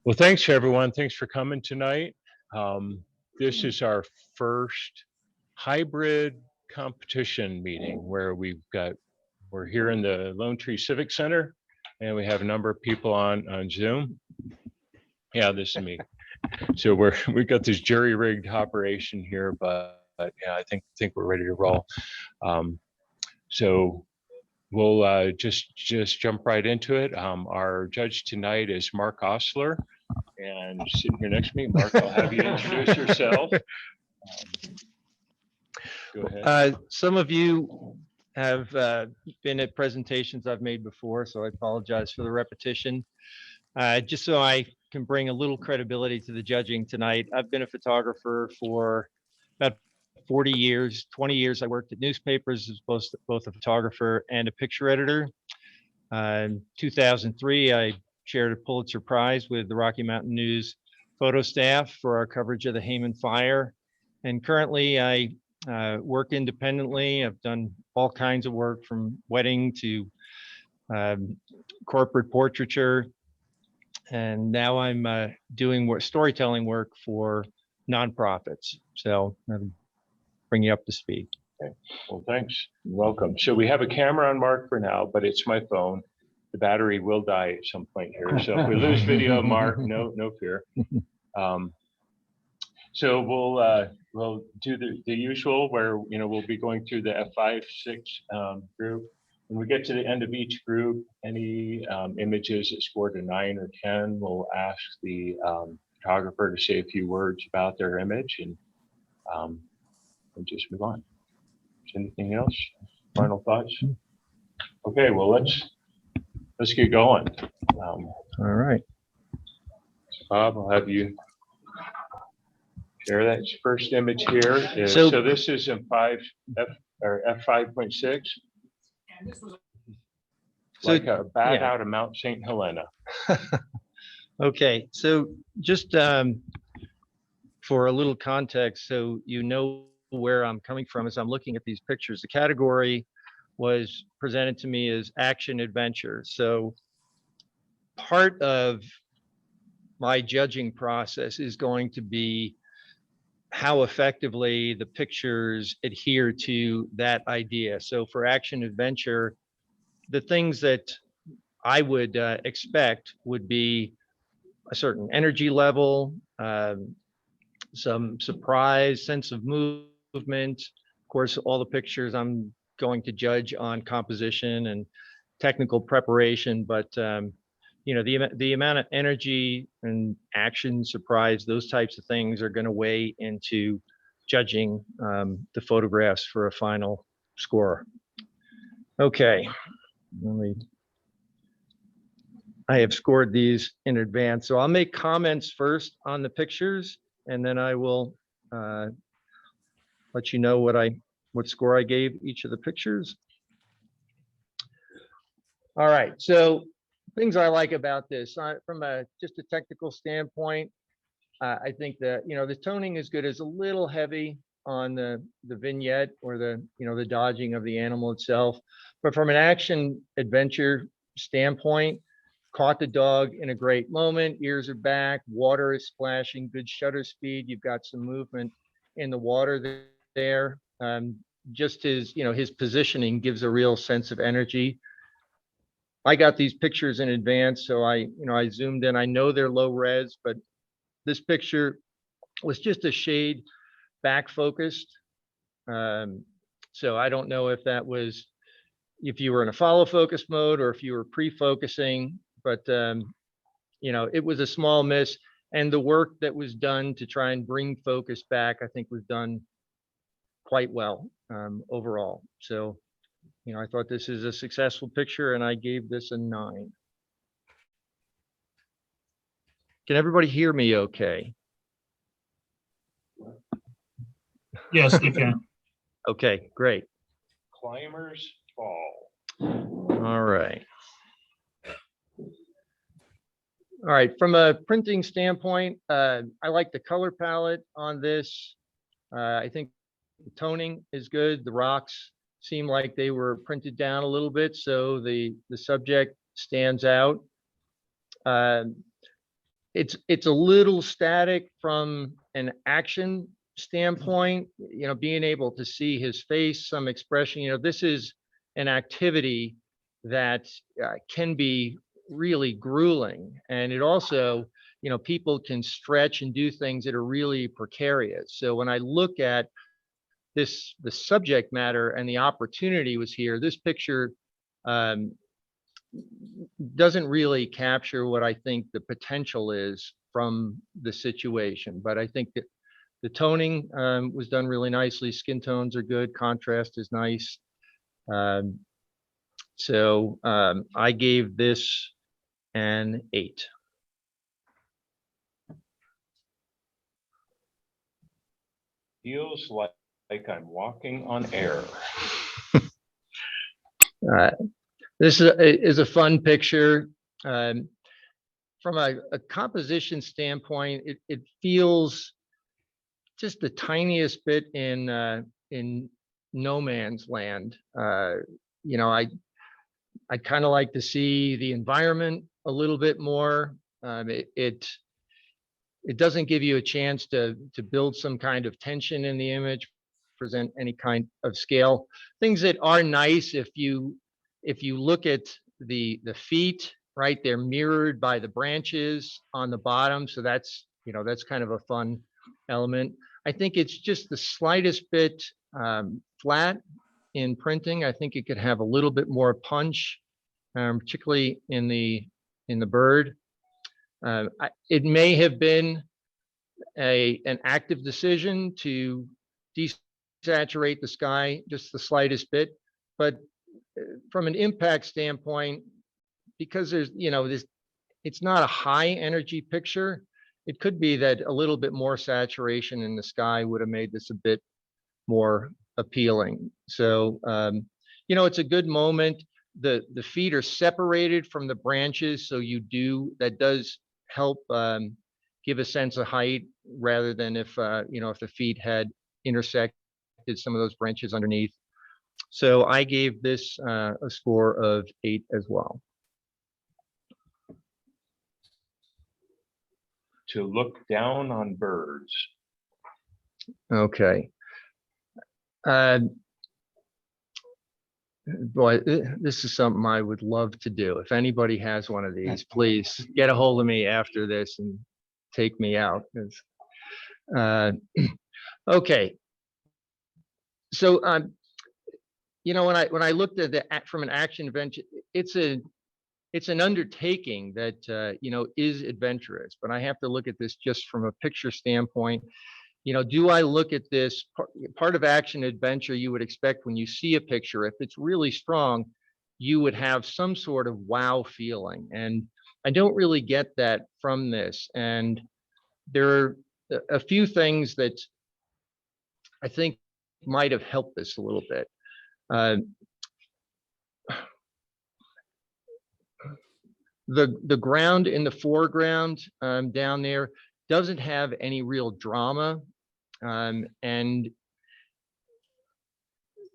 Well, thanks everyone. Thanks for coming tonight. This is our first hybrid competition meeting where we're here in the Lone Tree Civic Center, and we have a number of people on Zoom. Yeah, this is me. So we've got this jury-rigged operation here, but yeah, I think we're ready to roll. So we'll just jump right into it. Our judge tonight is Mark Osler, and sitting here next to me, Mark, I'll have you introduce yourself. Go ahead. Some of you have been at presentations I've made before, so I apologize for the repetition. Just so I can bring a little credibility to the judging tonight, I've been a photographer for about 40 years. 20 years I worked at newspapers as both a photographer and a picture editor. In 2003, I shared a Pulitzer Prize with the Rocky Mountain News photo staff for our coverage of the Hayman fire. And currently I work independently. I've done all kinds of work from wedding to corporate portraiture. And now I'm doing storytelling work for nonprofits. So I'll bring you up to speed. Okay. Well, thanks. Welcome. So we have a camera on Mark for now, but it's my phone. The battery will die at some point here. So if we lose video of Mark, no fear. So we'll do the usual where, we'll be going through the F5.6 group. When we get to the end of each group, any images that scored a 9 or 10, we'll ask the photographer to say a few words about their image, and we'll just move on. Is anything else? Final thoughts? Okay, well let's get going. All right. Bob, I'll have you share that first image here. So this is in F5.6. Like a bat out of Mount St. Helena. Okay, so just for a little context, so you know where I'm coming from as I'm looking at these pictures. The category was presented to me as action adventure. So part of my judging process is going to be how effectively the pictures adhere to that idea. So for action adventure, the things that I would expect would be a certain energy level, some surprise, sense of movement. Of course, all the pictures I'm going to judge on composition and technical preparation, but the amount of energy and action, surprise, those types of things are going to weigh into judging the photographs for a final score. Okay, I have scored these in advance, so I'll make comments first on the pictures, and then I will let you know what score I gave each of the pictures. All right, so things I like about this from just a technical standpoint, I think that the toning is good. It's a little heavy on the vignette or the dodging of the animal itself, but from an action adventure standpoint, caught the dog in a great moment. Ears are back, water is splashing, good shutter speed. You've got some movement in the water there. Just his positioning gives a real sense of energy. I got these pictures in advance, so I zoomed in. I know they're low res, but this picture was just a shade back focused. So I don't know if that was, if you were in a follow focus mode or if you were pre-focusing, but it was a small miss. And the work that was done to try and bring focus back, I think was done quite well overall. So I thought this is a successful picture, and I gave this a 9. Can everybody hear me okay? Yes, they can. Okay, great. Climbers Fall. All right. All right, from a printing standpoint, I like the color palette on this. I think the toning is good. The rocks seem like they were printed down a little bit, so the subject stands out. it's a little static from an action standpoint, being able to see his face, some expression. This is an activity that can be really grueling, and it also, people can stretch and do things that are really precarious. So when I look at the subject matter and the opportunity was here, this picture doesn't really capture what I think the potential is from the situation. But I think that the toning was done really nicely. Skin tones are good. Contrast is nice. So I gave this an 8. Feels like I'm walking on air. This is a fun picture. From a composition standpoint, it feels just the tiniest bit in no man's land. I kind of like to see the environment a little bit more. It doesn't give you a chance to build some kind of tension in the image, present any kind of scale. Things that are nice, if you look at the feet, right, they're mirrored by the branches on the bottom. So that's kind of a fun element. I think it's just the slightest bit flat in printing. I think it could have a little bit more punch, particularly in the bird. It may have been an active decision to desaturate the sky just the slightest bit, but from an impact standpoint, because there's it's not a high energy picture, it could be that a little bit more saturation in the sky would have made this a bit more appealing. So it's a good moment. The feet are separated from the branches, so that does help give a sense of height, rather than if the feet had intersected some of those branches underneath. So I gave this a score of 8 as well. To look down on birds. Okay. Boy, this is something I would love to do. If anybody has one of these, please get a hold of me after this and take me out. Okay. So, when I looked at from an action adventure, it's an undertaking that is adventurous. But I have to look at this just from a picture standpoint. Do I look at this part of action adventure? You would expect when you see a picture, if it's really strong, you would have some sort of wow feeling, and I don't really get that from this. And there are a few things that I think might have helped this a little bit. The ground in the foreground down there doesn't have any real drama, and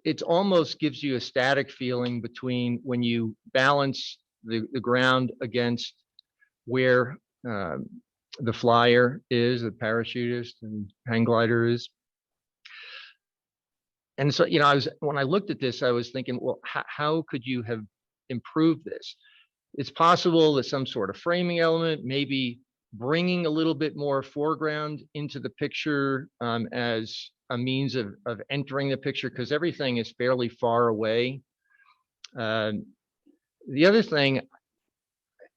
it almost gives you a static feeling between when you balance the ground against where the flyer is, the parachutist and hang glider is. And so, when I looked at this, I was thinking, well, how could you have improved this? It's possible that some sort of framing element, maybe bringing a little bit more foreground into the picture as a means of entering the picture, because everything is fairly far away. The other thing,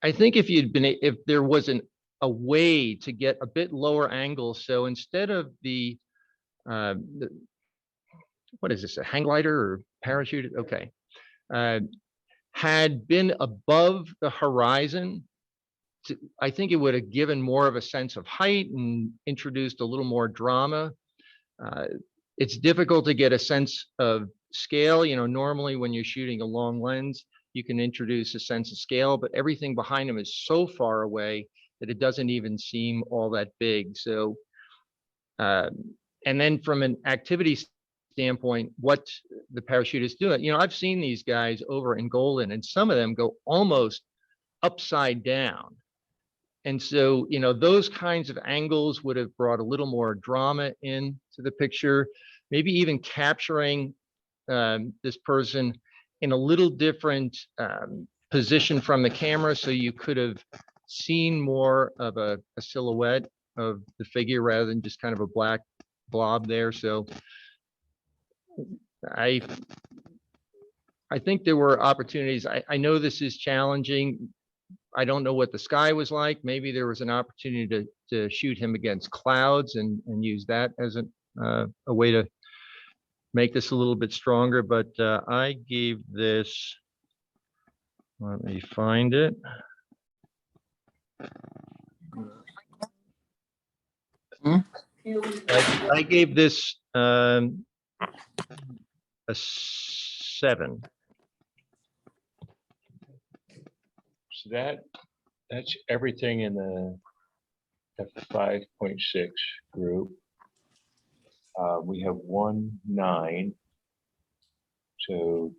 I think if there wasn't a way to get a bit lower angle, so instead of what is this, a hang glider or parachute? Okay. Had been above the horizon, I think it would have given more of a sense of height and introduced a little more drama. It's difficult to get a sense of scale. Normally when you're shooting a long lens, you can introduce a sense of scale, but everything behind them is so far away that it doesn't even seem all that big. So, and then from an activity standpoint, what the parachutists do, I've seen these guys over in Golden, and some of them go almost upside down. And so, you know, those kinds of angles would have brought a little more drama into the picture, maybe even capturing this person in a little different position from the camera, so you could have seen more of a silhouette of the figure rather than just kind of a black blob there. So I think there were opportunities. I know this is challenging. I don't know what the sky was like. Maybe there was an opportunity to shoot him against clouds and use that as a way to make this a little bit stronger. But I gave this, let me find it. I gave this a 7. So that's everything in the F5.6 group. We have 1 9. So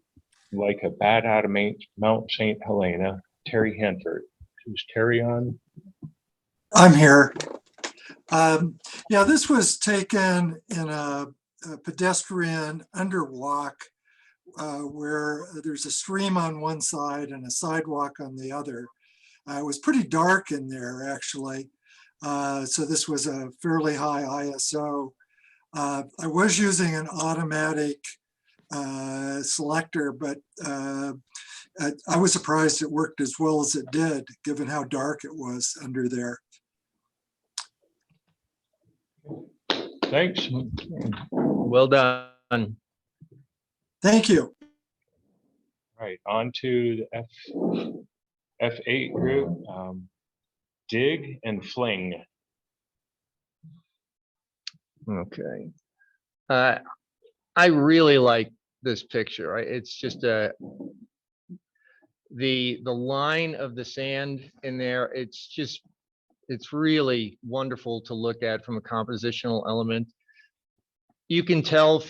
like a bat out of Mount St. Helena, Terry Henford. Who's Terry on? I'm here. Yeah, this was taken in a pedestrian underwalk where there's a stream on one side and a sidewalk on the other. It was pretty dark in there, actually. So this was a fairly high ISO. I was using an automatic selector, but I was surprised it worked as well as it did, given how dark it was under there. Thanks. Well done. Thank you. Right, on to the F8 group. Dig and fling. Okay. I really like this picture. Right? It's just the line of the sand in there. It's really wonderful to look at from a compositional element. You can tell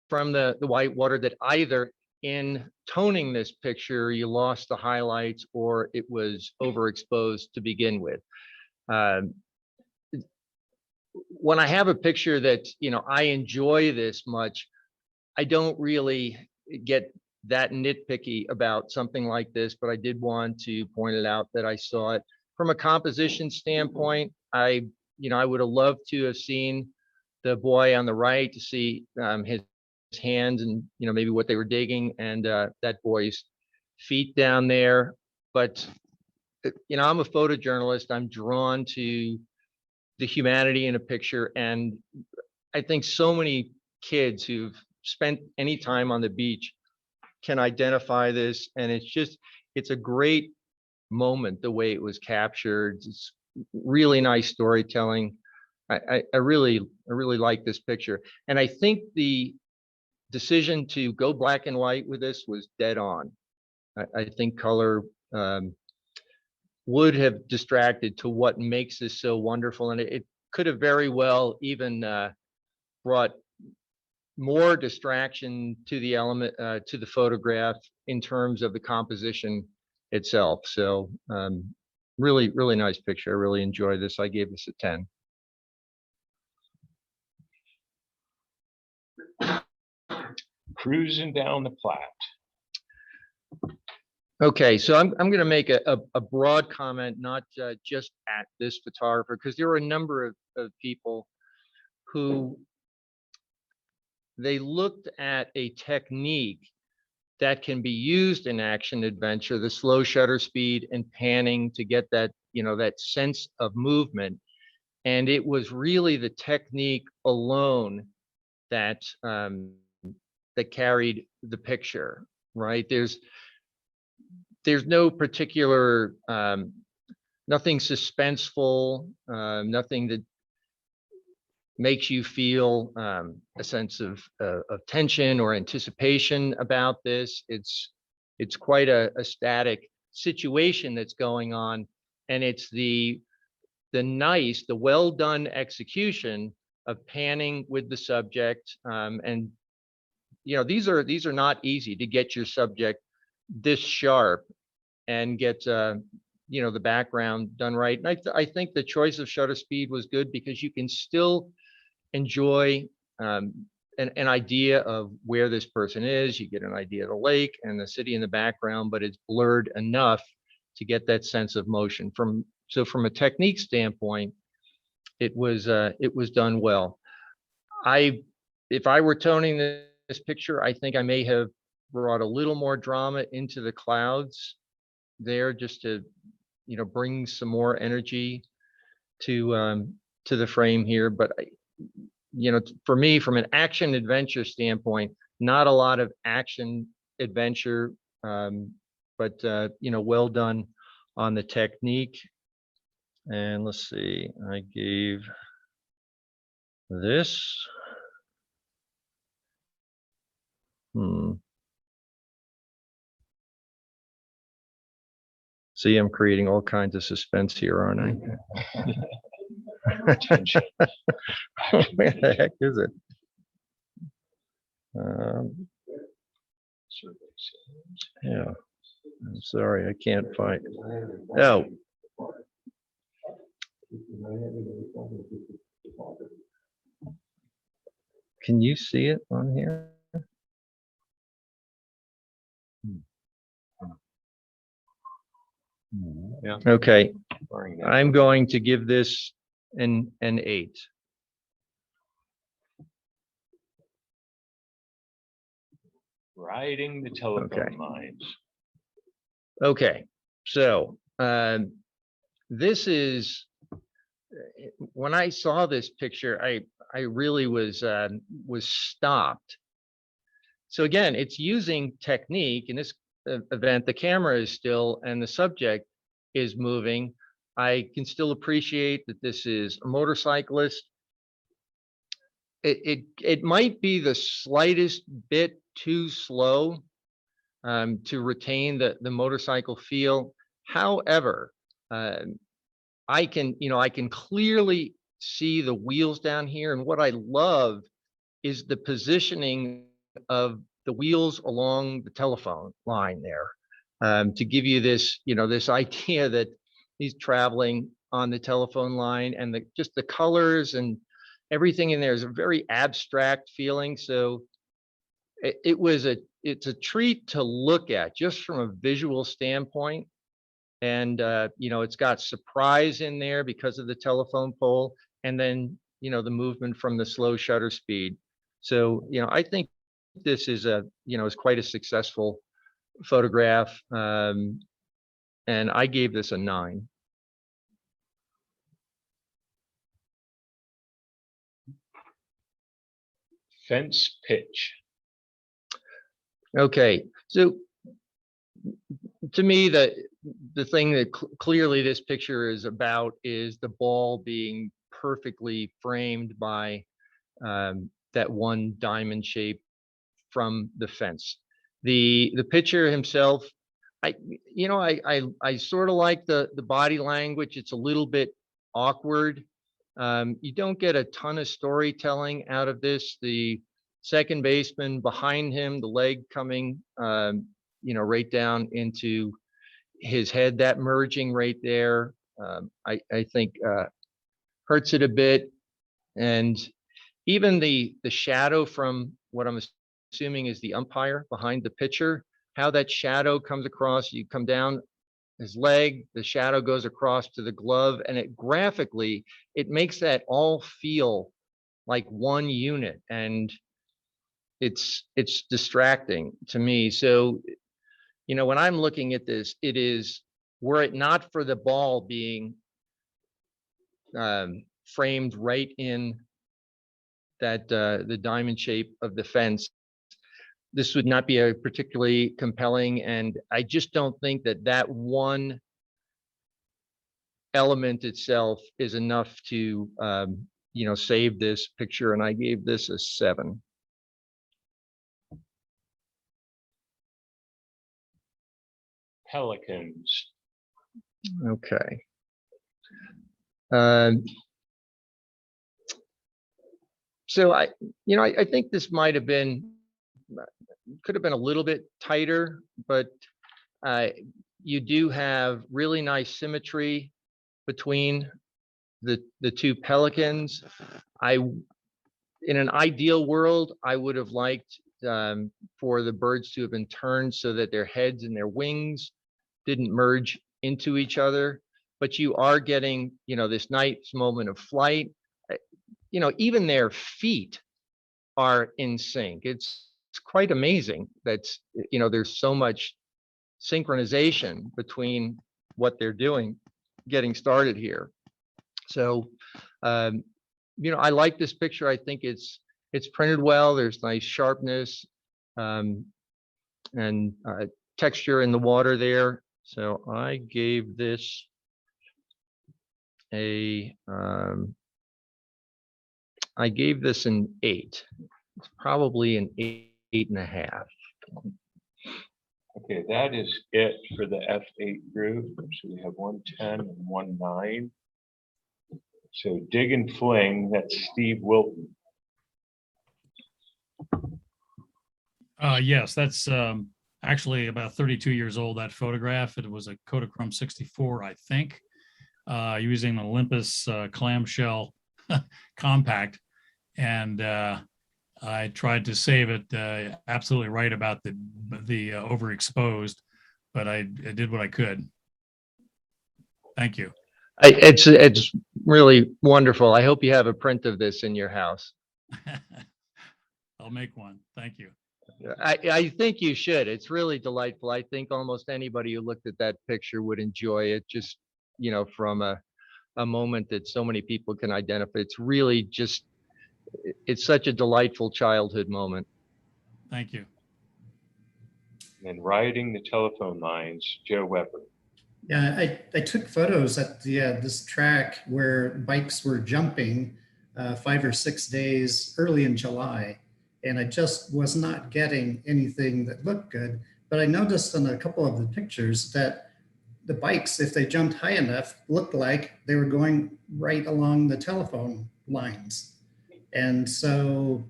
from the white water that either in toning this picture, you lost the highlights or it was overexposed to begin with. When I have a picture that, you know, I enjoy this much, I don't really get that nitpicky about something like this, but I did want to point it out that I saw it. From a composition standpoint, I would have loved to have seen the boy on the right, to see his hands and, you know, maybe what they were digging, and that boy's feet down there. But, you know, I'm a photojournalist. I'm drawn to the humanity in a picture. And I think so many kids who've spent any time on the beach can identify this. And it's a great moment, the way it was captured. It's really nice storytelling. I really like this picture. And I think the decision to go black and white with this was dead on. I think color would have distracted to what makes this so wonderful. And it could have very well even brought more distraction to the element, to the photograph in terms of the composition itself. So really, really nice picture. I really enjoy this. I gave this a 10. Cruising down the Platte. Okay, so I'm going to make a broad comment, not just at this photographer, because there were a number of people who they looked at a technique that can be used in action adventure, the slow shutter speed and panning to get that, you know, that sense of movement. And it was really the technique alone that that carried the picture, right? There's no particular, nothing suspenseful, nothing that makes you feel a sense of tension or anticipation about this. It's quite a static situation that's going on, and it's the well done execution of panning with the subject. And you know, these are not easy to get your subject this sharp and get the background done right. And I think the choice of shutter speed was good because you can still enjoy an idea of where this person is. You get an idea of the lake and the city in the background, but it's blurred enough to get that sense of motion. So from a technique standpoint, it was done well. If I were toning this picture, I think I may have brought a little more drama into the clouds there, just to bring some more energy to the frame here. But for me, from an action adventure standpoint, not a lot of action adventure, but well done on the technique. And let's see, I gave this. See, I'm creating all kinds of suspense here, aren't I? Attention. Where the heck is it? Yeah, I'm sorry, I can't find it. Oh. Can you see it on here? Yeah. Okay, I'm going to give this an 8. Riding the telephone lines. Okay, so this is, when I saw this picture, I really was stopped. So again, it's using technique. In this event, the camera is still and the subject is moving. I can still appreciate that this is a motorcyclist. It might be the slightest bit too slow to retain the motorcycle feel. However, I can clearly see the wheels down here, and what I love is the positioning of the wheels along the telephone line there, to give you this this idea that he's traveling on the telephone line, and just the colors and everything in there is a very abstract feeling. So it's a treat to look at just from a visual standpoint. And it's got surprise in there because of the telephone pole, and then the movement from the slow shutter speed. So I think this is is quite a successful photograph, and I gave this a 9. Fence pitch. Okay, so to me, the thing that clearly this picture is about is the ball being perfectly framed by that one diamond shape from the fence. The pitcher himself, I sort of like the body language. It's a little bit awkward. You don't get a ton of storytelling out of this. The second baseman behind him, the leg coming right down into his head, that merging right there, I think hurts it a bit. And even the shadow from what I'm assuming is the umpire behind the pitcher, how that shadow comes across, you come down his leg, the shadow goes across to the glove, and it graphically, it makes that all feel like one unit, and it's distracting to me. So when I'm looking at this, it is, were it not for the ball being framed right in that the diamond shape of the fence, this would not be a particularly compelling. And I just don't think that one element itself is enough to save this picture. And I gave this a 7. Pelicans. Okay. So I think this might have been, could have been a little bit tighter, but you do have really nice symmetry between the two pelicans. In an ideal world, I would have liked for the birds to have been turned so that their heads and their wings didn't merge into each other. But you are getting, this nice moment of flight. Even their feet are in sync. It's quite amazing that, there's so much synchronization between what they're doing getting started here. So, I like this picture. I think it's printed well. There's nice sharpness and texture in the water there. So I gave this an 8. It's probably an 8.5. Okay, that is it for the F8 group. So we have 110 and 19. So dig and fling, that's Steve Wilton. Yes, that's actually about 32 years old, that photograph. It was a Kodachrome 64, I think, using an Olympus clamshell compact. And I tried to save it absolutely right about the overexposed, but I did what I could. Thank you. It's really wonderful. I hope you have a print of this in your house. I'll make one. Thank you. I think you should. It's really delightful. I think almost anybody who looked at that picture would enjoy it, just, from a moment that so many people can identify. It's really just, it's such a delightful childhood moment. Thank you. And riding the telephone lines, Joe Weber. Yeah, I took photos at this track where bikes were jumping 5 or 6 days early in July, and I just was not getting anything that looked good. But I noticed on a couple of the pictures that the bikes, if they jumped high enough, looked like they were going right along the telephone lines. And so,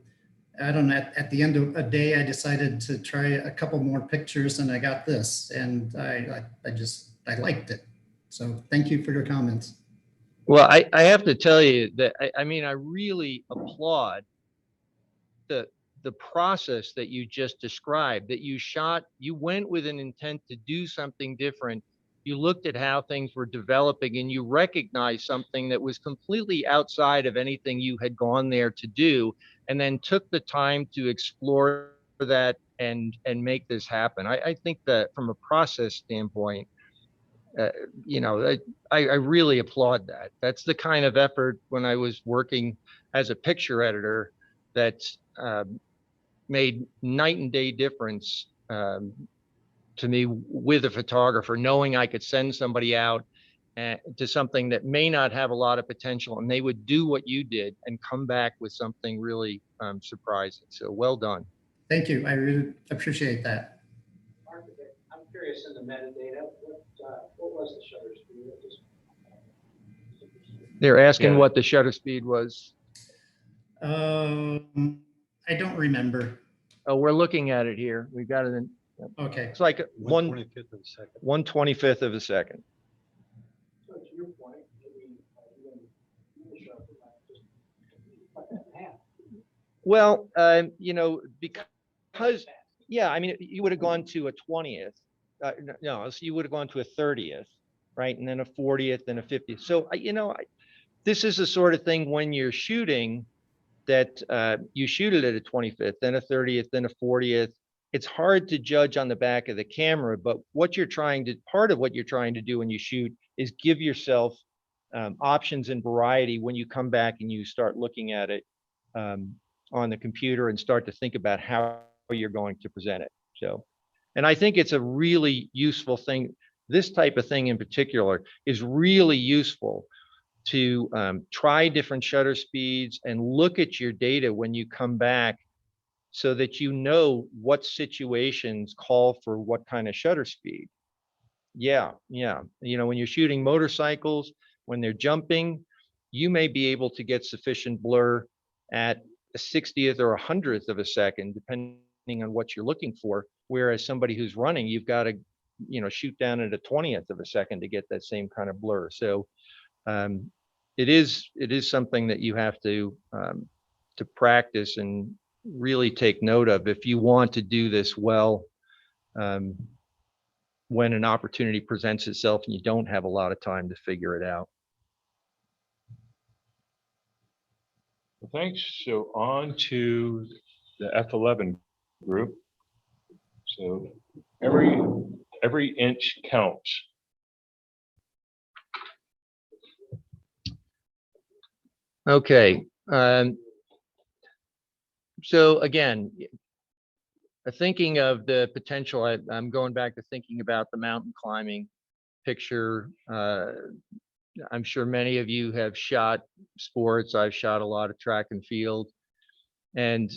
I don't know, at the end of a day, I decided to try a couple more pictures, and I got this, and I liked it. So thank you for your comments. Well, I have to tell you that, I really applaud the process that you just described, that you went with an intent to do something different. You looked at how things were developing and you recognized something that was completely outside of anything you had gone there to do, and then took the time to explore that and make this happen. I think that from a process standpoint, I really applaud that. That's the kind of effort when I was working as a picture editor that made night and day difference to me with a photographer, knowing I could send somebody out to something that may not have a lot of potential, and they would do what you did and come back with something really surprising. So well done. Thank you. I really appreciate that. Mark, I'm curious in the metadata, what was the shutter speed? They're asking Yeah. what the shutter speed was. I don't remember. Oh, we're looking at it here. We've got it in. Okay. It's like 1/25 of a second. 1/25 of a second. So to your point, maybe you show just cut that in half. Well, because yeah, you would have gone to a 20th. No, so you would have gone to a 30th, right? And then a 40th and a 50th. So, this is the sort of thing when you're shooting that you shoot it at a 25th, then a 30th, then a 40th. It's hard to judge on the back of the camera, but part of what you're trying to do when you shoot is give yourself options and variety when you come back and you start looking at it on the computer and start to think about how you're going to present it. So, and I think it's a really useful thing. This type of thing in particular is really useful to try different shutter speeds and look at your data when you come back, so that you know what situations call for what kind of shutter speed. Yeah. When you're shooting motorcycles, when they're jumping, you may be able to get sufficient blur at a 60th or 100th of a second, depending on what you're looking for. Whereas somebody who's running, you've got to shoot down at a 20th of a second to get that same kind of blur. So it is something that you have to practice and really take note of if you want to do this well when an opportunity presents itself and you don't have a lot of time to figure it out. Well, thanks. So on to the F11 group. So every inch counts. Okay. So again, thinking of the potential, I'm going back to thinking about the mountain climbing picture. I'm sure many of you have shot sports. I've shot a lot of track and field. And,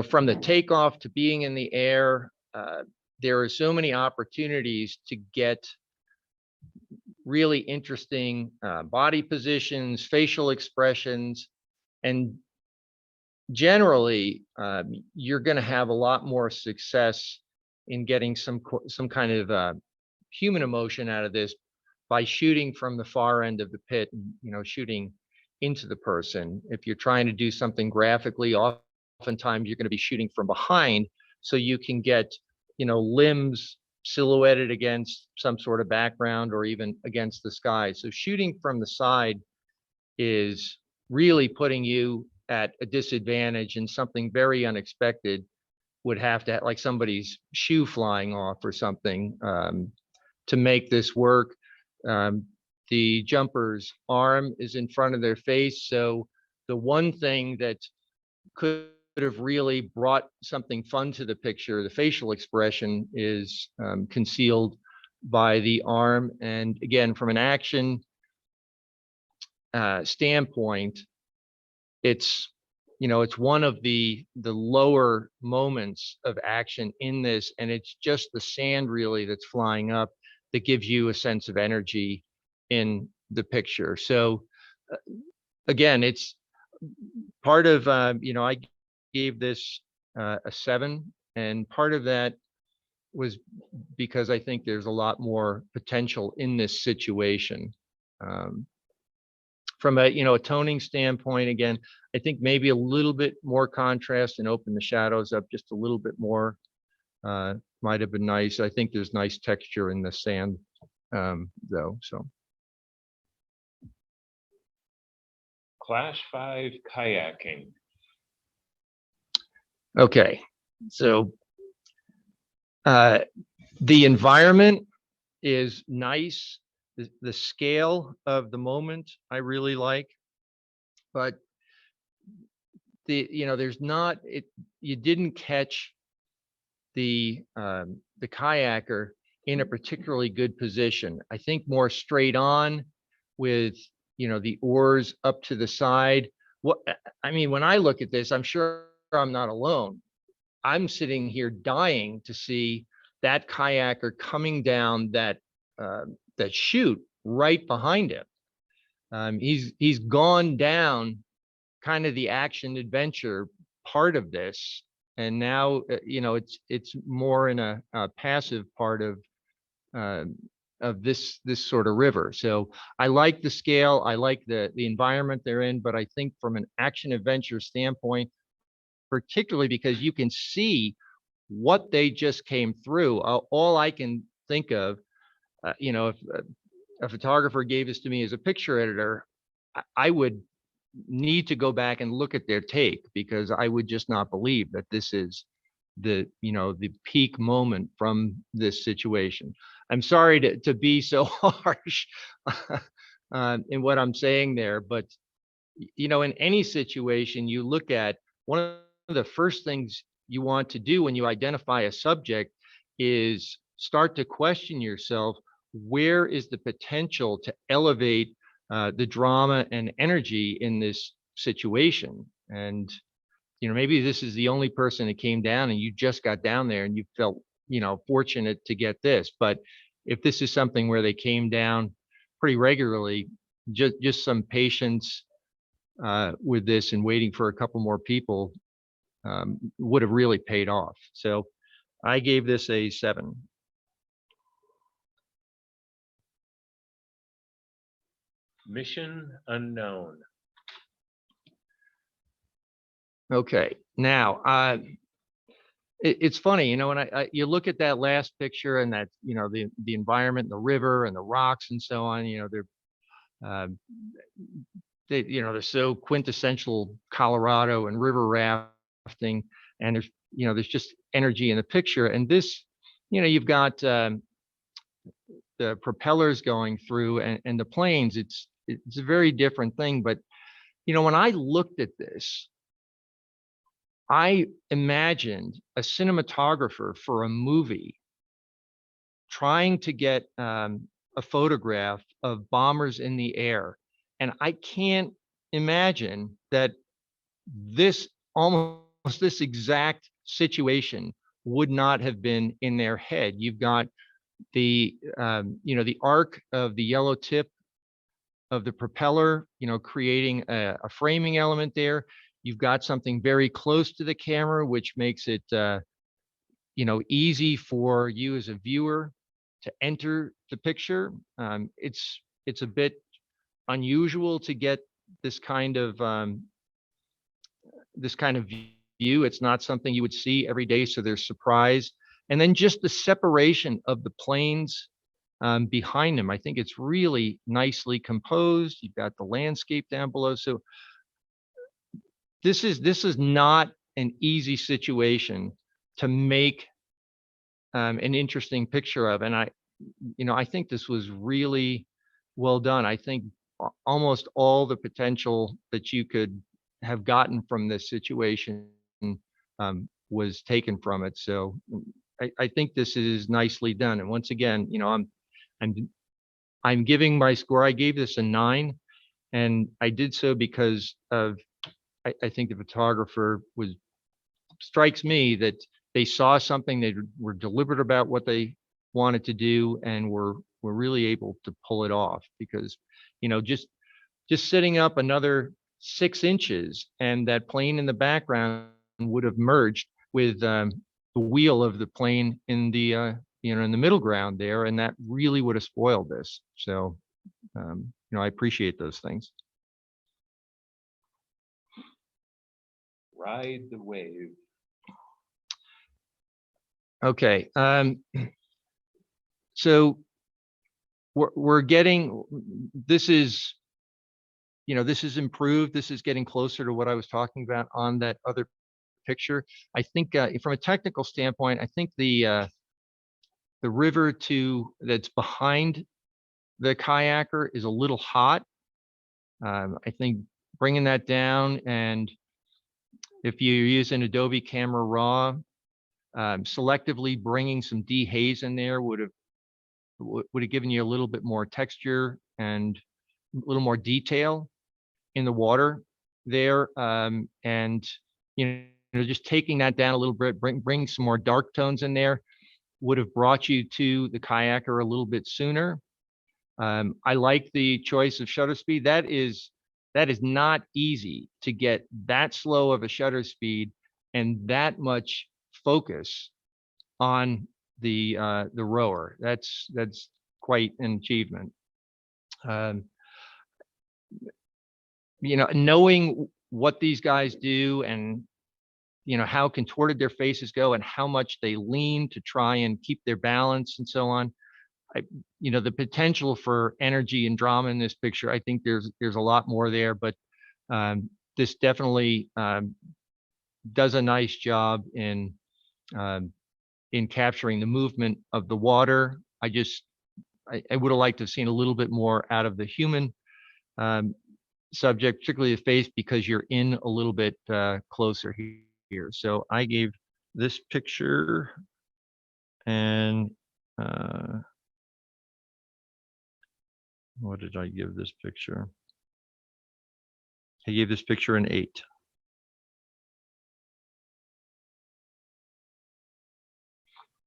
from the takeoff to being in the air, there are so many opportunities to get really interesting body positions, facial expressions, and generally, you're going to have a lot more success in getting some kind of human emotion out of this by shooting from the far end of the pit, shooting into the person. If you're trying to do something graphically, oftentimes you're going to be shooting from behind, so you can get, limbs silhouetted against some sort of background or even against the sky. So shooting from the side is really putting you at a disadvantage, and something very unexpected would have to, like somebody's shoe flying off or something, to make this work. The jumper's arm is in front of their face, so the one thing that could have really brought something fun to the picture, the facial expression, is concealed by the arm. And again, from an action standpoint, it's one of the lower moments of action in this, and it's just the sand really that's flying up that gives you a sense of energy in the picture. So again, it's part of I gave this a 7, and part of that was because I think there's a lot more potential in this situation. From a toning standpoint, again, I think maybe a little bit more contrast and open the shadows up just a little bit more might have been nice. I think there's nice texture in the sand though. So Class 5 kayaking. okay, so the environment is nice. The scale of the moment I really like, but there's not it. You didn't catch the kayaker in a particularly good position. I think more straight on with the oars up to the side. When I look at this, I'm sure I'm not alone. I'm sitting here dying to see that kayaker coming down that chute right behind him. He's gone down kind of the action adventure part of this, and now it's more in a passive part of this sort of river. So I like the scale, I like the environment they're in, but I think from an action adventure standpoint, particularly because you can see what they just came through. All I can think of, if a photographer gave this to me as a picture editor, I would need to go back and look at their take, because I would just not believe that this is the peak moment from this situation. I'm sorry to be so harsh in what I'm saying there, but in any situation you look at, one of the first things you want to do when you identify a subject is start to question yourself, where is the potential to elevate the drama and energy in this situation? And maybe this is the only person that came down and you just got down there and you felt fortunate to get this. But if this is something where they came down pretty regularly, just some patience with this and waiting for a couple more people would have really paid off. So I gave this a 7. Mission unknown. Okay, now it's funny, you know, when you look at that last picture and that, you know, the environment, the river and the rocks and so on, you know, they're so quintessential Colorado and river rafting, and there's just energy in the picture. And this, you know, you've got the propellers going through and the planes. It's a very different thing. But you know, when I looked at this, I imagined a cinematographer for a movie trying to get a photograph of bombers in the air. And I can't imagine that almost this exact situation would not have been in their head. You've got the arc of the yellow tip of the propeller, you know, creating a framing element there. You've got something very close to the camera, which makes it, easy for you as a viewer to enter the picture. It's a bit unusual to get this kind of view. It's not something you would see every day, so there's surprise. And then just the separation of the planes behind them. I think it's really nicely composed. You've got the landscape down below. So this is not an easy situation to make an interesting picture of. And I think this was really well done. I think almost all the potential that you could have gotten from this situation was taken from it. So I think this is nicely done. And once again, you know, I'm giving my score. I gave this a 9, and I did so because of I think the photographer strikes me that they saw something, they were deliberate about what they wanted to do, and were really able to pull it off. Because, you know, just setting up another 6 inches and that plane in the background would have merged with the wheel of the plane in the in the middle ground there, and that really would have spoiled this. So I appreciate those things. Ride the wave. Okay, so we're getting, this is improved. This is getting closer to what I was talking about on that other picture. I think from a technical standpoint, I think the river that's behind the kayaker is a little hot. I think bringing that down, and if you're using Adobe Camera Raw, selectively bringing some dehaze in there would have given you a little bit more texture and a little more detail in the water there. And just taking that down a little bit, bring some more dark tones in there, would have brought you to the kayaker a little bit sooner. I like the choice of shutter speed. That is not easy to get that slow of a shutter speed and that much focus on the rower. That's quite an achievement. Knowing what these guys do, and how contorted their faces go and how much they lean to try and keep their balance and so on. The potential for energy and drama in this picture, I think there's a lot more there, but this definitely does a nice job in capturing the movement of the water. I would have liked to have seen a little bit more out of the human subject, particularly the face, because you're in a little bit closer here. So I gave this picture, and what did I give this picture? I gave this picture an 8.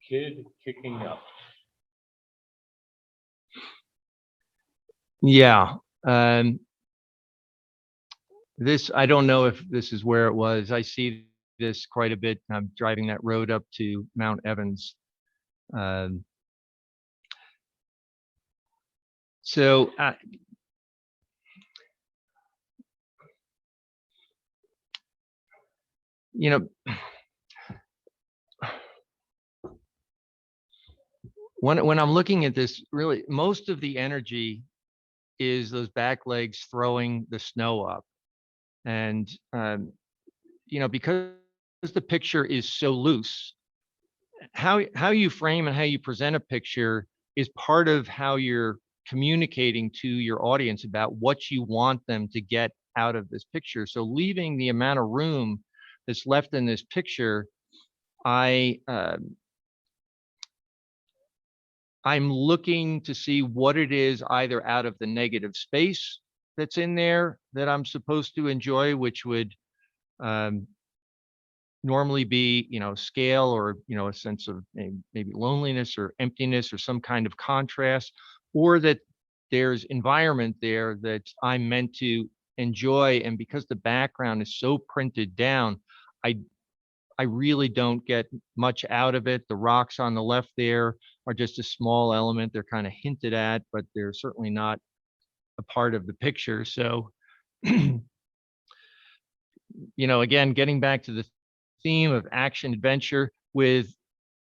Kid kicking up. Yeah. This, I don't know if this is where it was. I see this quite a bit. I'm driving that road up to Mount Evans. So, you know, when I'm looking at this, really, most of the energy is those back legs throwing the snow up. And, you know, because the picture is so loose, how you frame and how you present a picture is part of how you're communicating to your audience about what you want them to get out of this picture. So leaving the amount of room that's left in this picture, I'm looking to see what it is either out of the negative space that's in there that I'm supposed to enjoy, which would normally be, you know, scale or, you know, a sense of maybe loneliness or emptiness or some kind of contrast, or that there's environment there that I'm meant to enjoy. And because the background is so printed down, I really don't get much out of it. The rocks on the left there are just a small element. They're kind of hinted at, but they're certainly not a part of the picture. So, you know, again, getting back to the theme of action adventure, with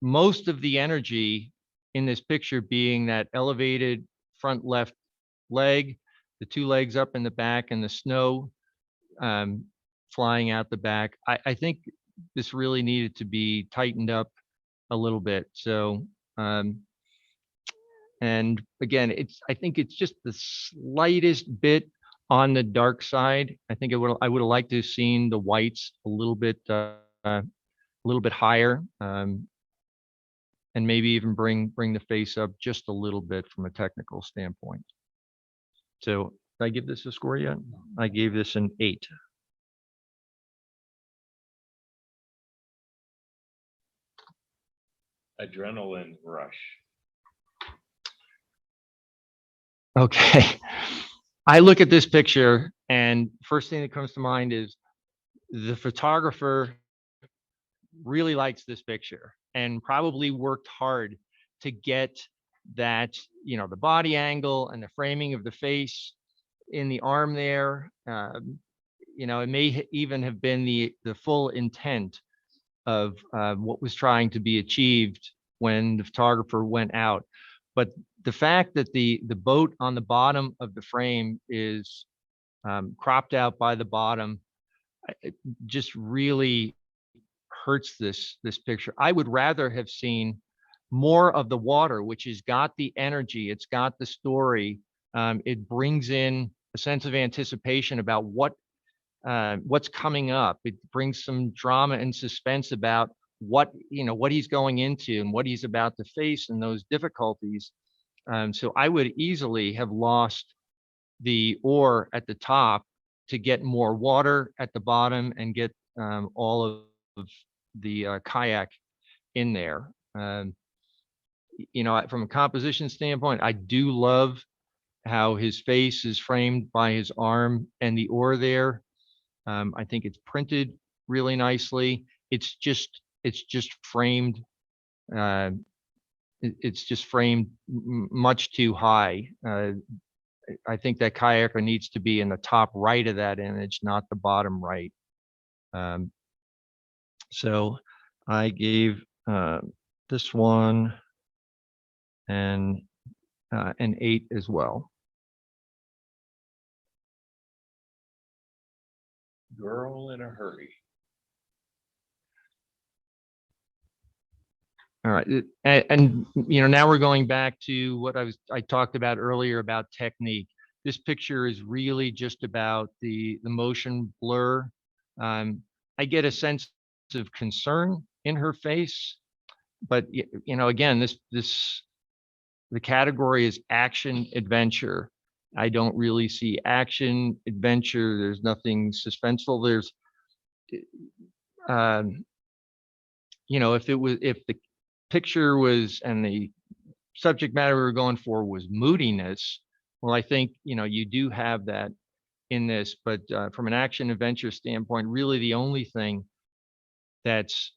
most of the energy in this picture being that elevated front left leg, the two legs up in the back, and the snow flying out the back. I think this really needed to be tightened up a little bit. So, and again, I think it's just the slightest bit on the dark side. I think I would have liked to have seen the whites a little bit higher, and maybe even bring the face up just a little bit from a technical standpoint. So did I give this a score yet? I gave this an 8. Adrenaline rush. Okay. I look at this picture and first thing that comes to mind is the photographer really likes this picture and probably worked hard to get that, you know, the body angle and the framing of the face in the arm there. You know, it may even have been the full intent of what was trying to be achieved when the photographer went out. But the fact that the boat on the bottom of the frame is cropped out by the bottom, it just really hurts this picture. I would rather have seen more of the water, which has got the energy, it's got the story. It brings in a sense of anticipation about what's coming up. It brings some drama and suspense about what he's going into and what he's about to face and those difficulties. So I would easily have lost the oar at the top to get more water at the bottom and get all of the kayak in there. You know, from a composition standpoint, I do love how his face is framed by his arm and the oar there. I think it's printed really nicely. It's just framed. It's just framed much too high. I think that kayaker needs to be in the top right of that image, not the bottom right. So I gave this one an 8 as well. Girl in a hurry. All right, and you know, now we're going back to what I talked about earlier about technique. This picture is really just about the motion blur. I get a sense of concern in her face, but you know, again, the category is action adventure. I don't really see action adventure. There's nothing suspenseful. There's, you know, if the picture was and the subject matter we were going for was moodiness, well, I think, you know, you do have that in this, but from an action adventure standpoint, really the only thing that's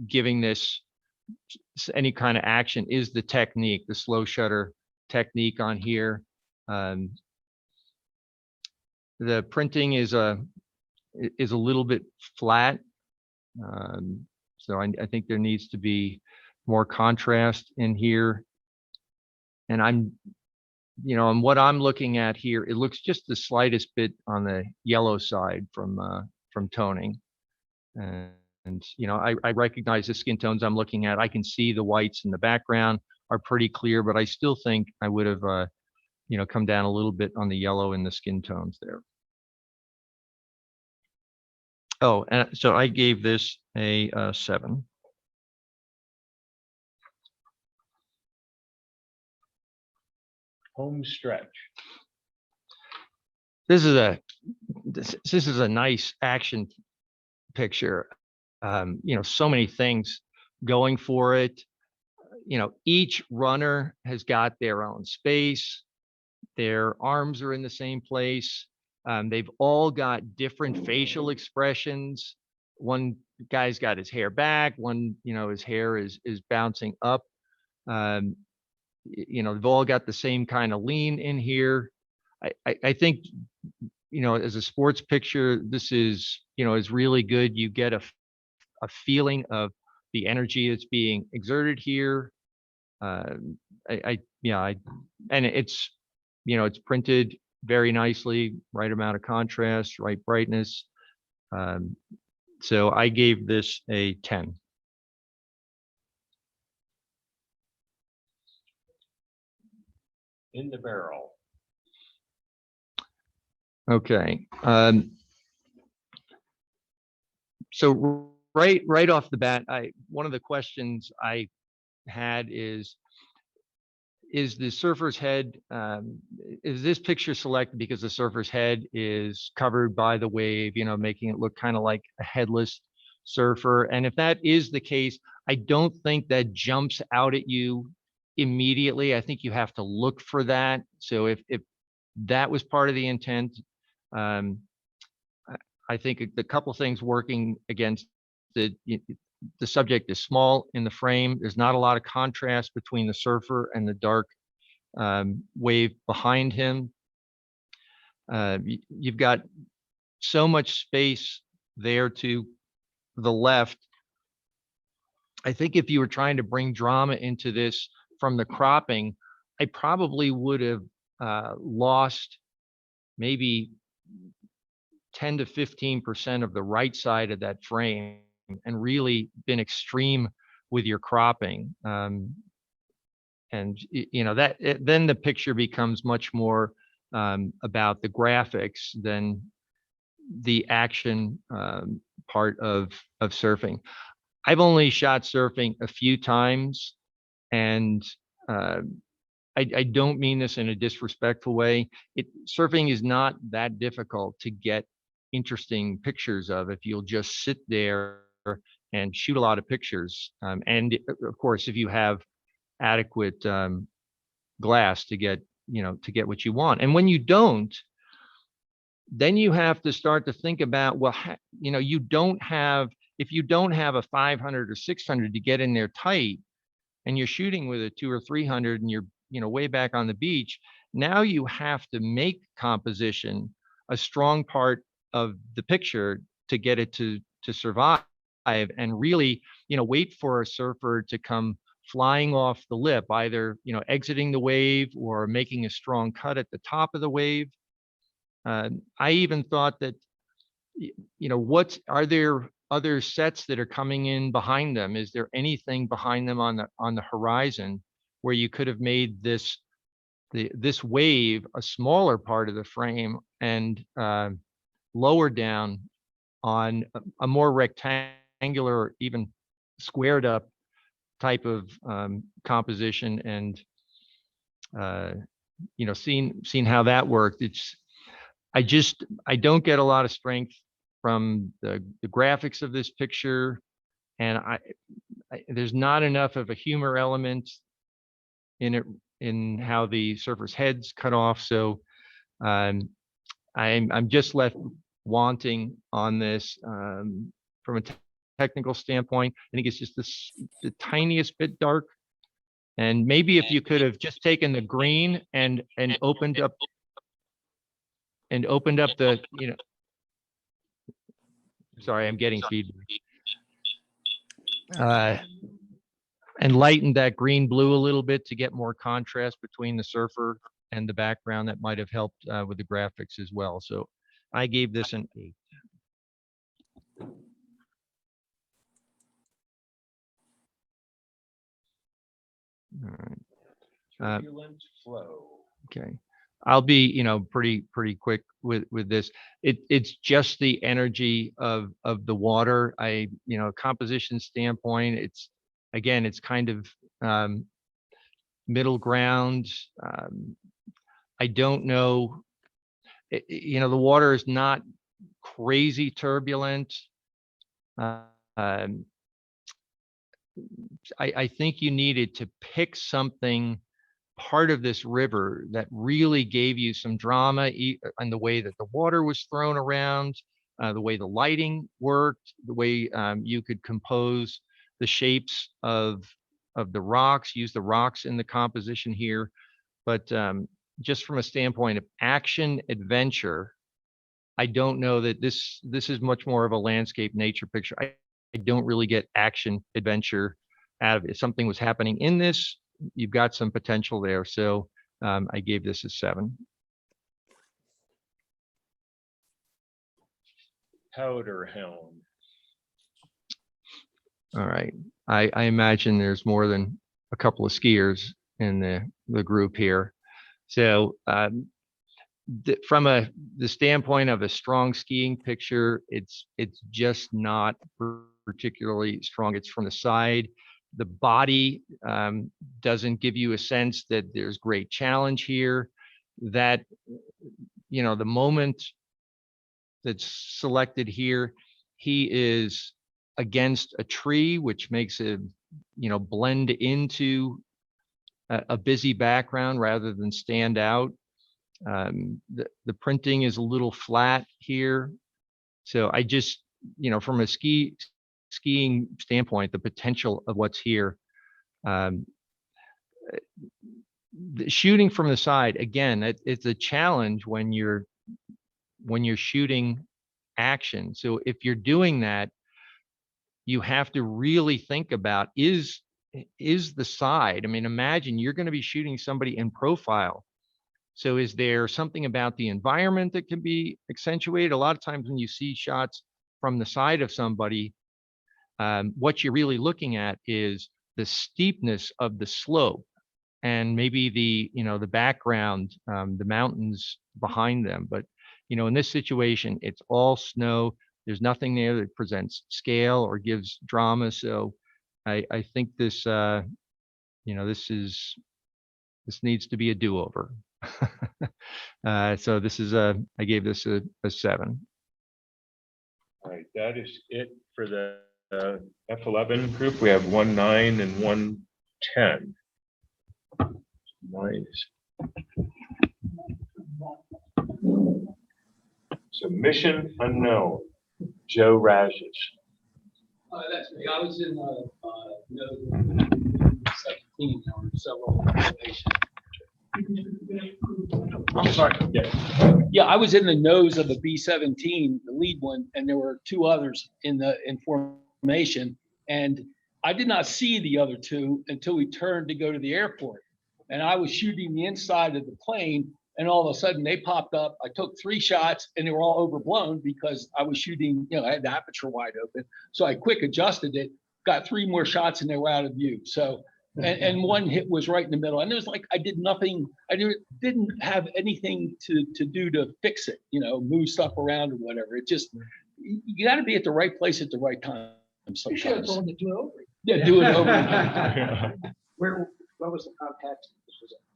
giving this any kind of action is the technique, the slow shutter technique on here. The printing is a little bit flat. So I think there needs to be more contrast in here. And and what I'm looking at here, it looks just the slightest bit on the yellow side from toning. And I recognize the skin tones I'm looking at. I can see the whites in the background are pretty clear, but I still think I would have come down a little bit on the yellow in the skin tones there. Oh, and so I gave this a 7. Home stretch. This is a nice action picture. So many things going for it. Each runner has got their own space. Their arms are in the same place. They've all got different facial expressions. One guy's got his hair back. One, his hair is bouncing up. They've all got the same kind of lean in here. I think, as a sports picture, this is really good. You get a feeling of the energy that's being exerted here. And it's printed very nicely, right amount of contrast, right brightness. So I gave this a 10. In the barrel. Okay. So right off the bat, one of the questions I had is the surfer's head, is this picture selected because the surfer's head is covered by the wave, making it look kind of like a headless surfer? And if that is the case, I don't think that jumps out at you immediately. I think you have to look for that. So if that was part of the intent, I think the couple things working against the subject is small in the frame. There's not a lot of contrast between the surfer and the dark wave behind him. You've got so much space there to the left. I think if you were trying to bring drama into this from the cropping, I probably would have lost maybe 10 to 15% of the right side of that frame and really been extreme with your cropping. And then the picture becomes much more about the graphics than the action part of surfing. I've only shot surfing a few times, and I don't mean this in a disrespectful way. Surfing is not that difficult to get interesting pictures of if you'll just sit there and shoot a lot of pictures. And of course, if you have adequate glass to get what you want. And when you don't, then you have to start to think about, well, if you don't have a 500 or 600 to get in there tight, and you're shooting with a 200 or 300 and you're way back on the beach, now you have to make composition a strong part of the picture to get it to survive, and really wait for a surfer to come flying off the lip, either exiting the wave or making a strong cut at the top of the wave. I even thought that are there other sets that are coming in behind them? Is there anything behind them on the horizon where you could have made this wave a smaller part of the frame and lower down on a more rectangular or even squared up type of composition, and seeing how that worked? I don't get a lot of strength from the graphics of this picture, and there's not enough of a humor element in it, in how the surfer's head's cut off. So I'm just left wanting on this from a technical standpoint, I think it's just the tiniest bit dark. And maybe if you could have just taken the green and opened up the, sorry, I'm getting feedback. And lightened that green blue a little bit to get more contrast between the surfer and the background, that might have helped with the graphics as well. So I gave this an 8. All right. Turbulent flow. Okay. I'll be, pretty quick with this. It's just the energy of the water. Composition standpoint, it's kind of middle ground. I don't know. The water is not crazy turbulent. I think you needed to pick something, part of this river, that really gave you some drama and the way that the water was thrown around, the way the lighting worked, the way you could compose the shapes of the rocks, use the rocks in the composition here. But just from a standpoint of action adventure, I don't know that this is much more of a landscape nature picture. I don't really get action adventure out of it. If something was happening in this, you've got some potential there. So I gave this a 7. Powder Helm. All right. I imagine there's more than a couple of skiers in the group here. So from the standpoint of a strong skiing picture, it's just not particularly strong. It's from the side. The body doesn't give you a sense that there's great challenge here. That, the moment that's selected here, he is against a tree, which makes it, blend into a busy background rather than stand out. The printing is a little flat here. So I just, from a skiing standpoint, the potential of what's here, the shooting from the side, again, it's a challenge when you're shooting action. So if you're doing that, you have to really think about, is the side, imagine you're going to be shooting somebody in profile. So is there something about the environment that can be accentuated? A lot of times when you see shots from the side of somebody, what you're really looking at is the steepness of the slope, and maybe the background, the mountains behind them. But in this situation, it's all snow. There's nothing there that presents scale or gives drama. So I think this this needs to be a do-over. So this is I gave this a 7. All right, that is it for the F11 group. We have 1, 9, and 1, 10. Nice. So Mission Unknown, Joe Rajes. That's me. I was in node 17 on several information. I'm sorry. Yeah, I was in the nose of the B-17, the lead one, and there were 2 others in formation. And I did not see the other 2 until we turned to go to the airport. And I was shooting the inside of the plane, and all of a sudden they popped up. I took 3 shots, and they were all overblown because I was shooting, I had the aperture wide open. So I quick adjusted it, got 3 more shots, and they were out of view. So, and one hit was right in the middle. And it was like I did nothing. I didn't have anything to do to fix it, move stuff around or whatever. It just, you got to be at the right place at the right time sometimes. You should have told them to do it over. Yeah, do it over again. What was the context?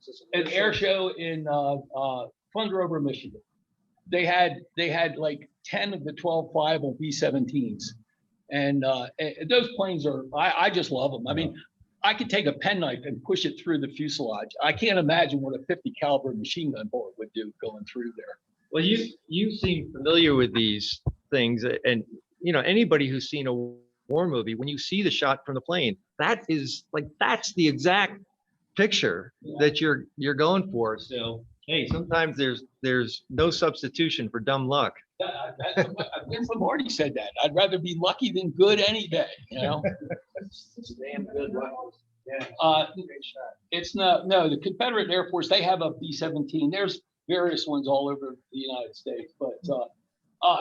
Was An air show in Fund Rover, Michigan. They had like 10 of the 12 on B-17s, and those planes are. I just love them. I mean, I could take a penknife and push it through the fuselage. I can't imagine what a 50 caliber machine gun bullet would do going through there. Well, you seem familiar with these things, and anybody who's seen a war movie, when you see the shot from the plane, that is like, that's the exact picture that you're going for. So hey, sometimes there's no substitution for dumb luck. Vince Lombardi said that. I'd rather be lucky than good any day, you know? It's damn good luck. Yeah. It's no, the Confederate Air Force, they have a B-17. There's various ones all over the United States, but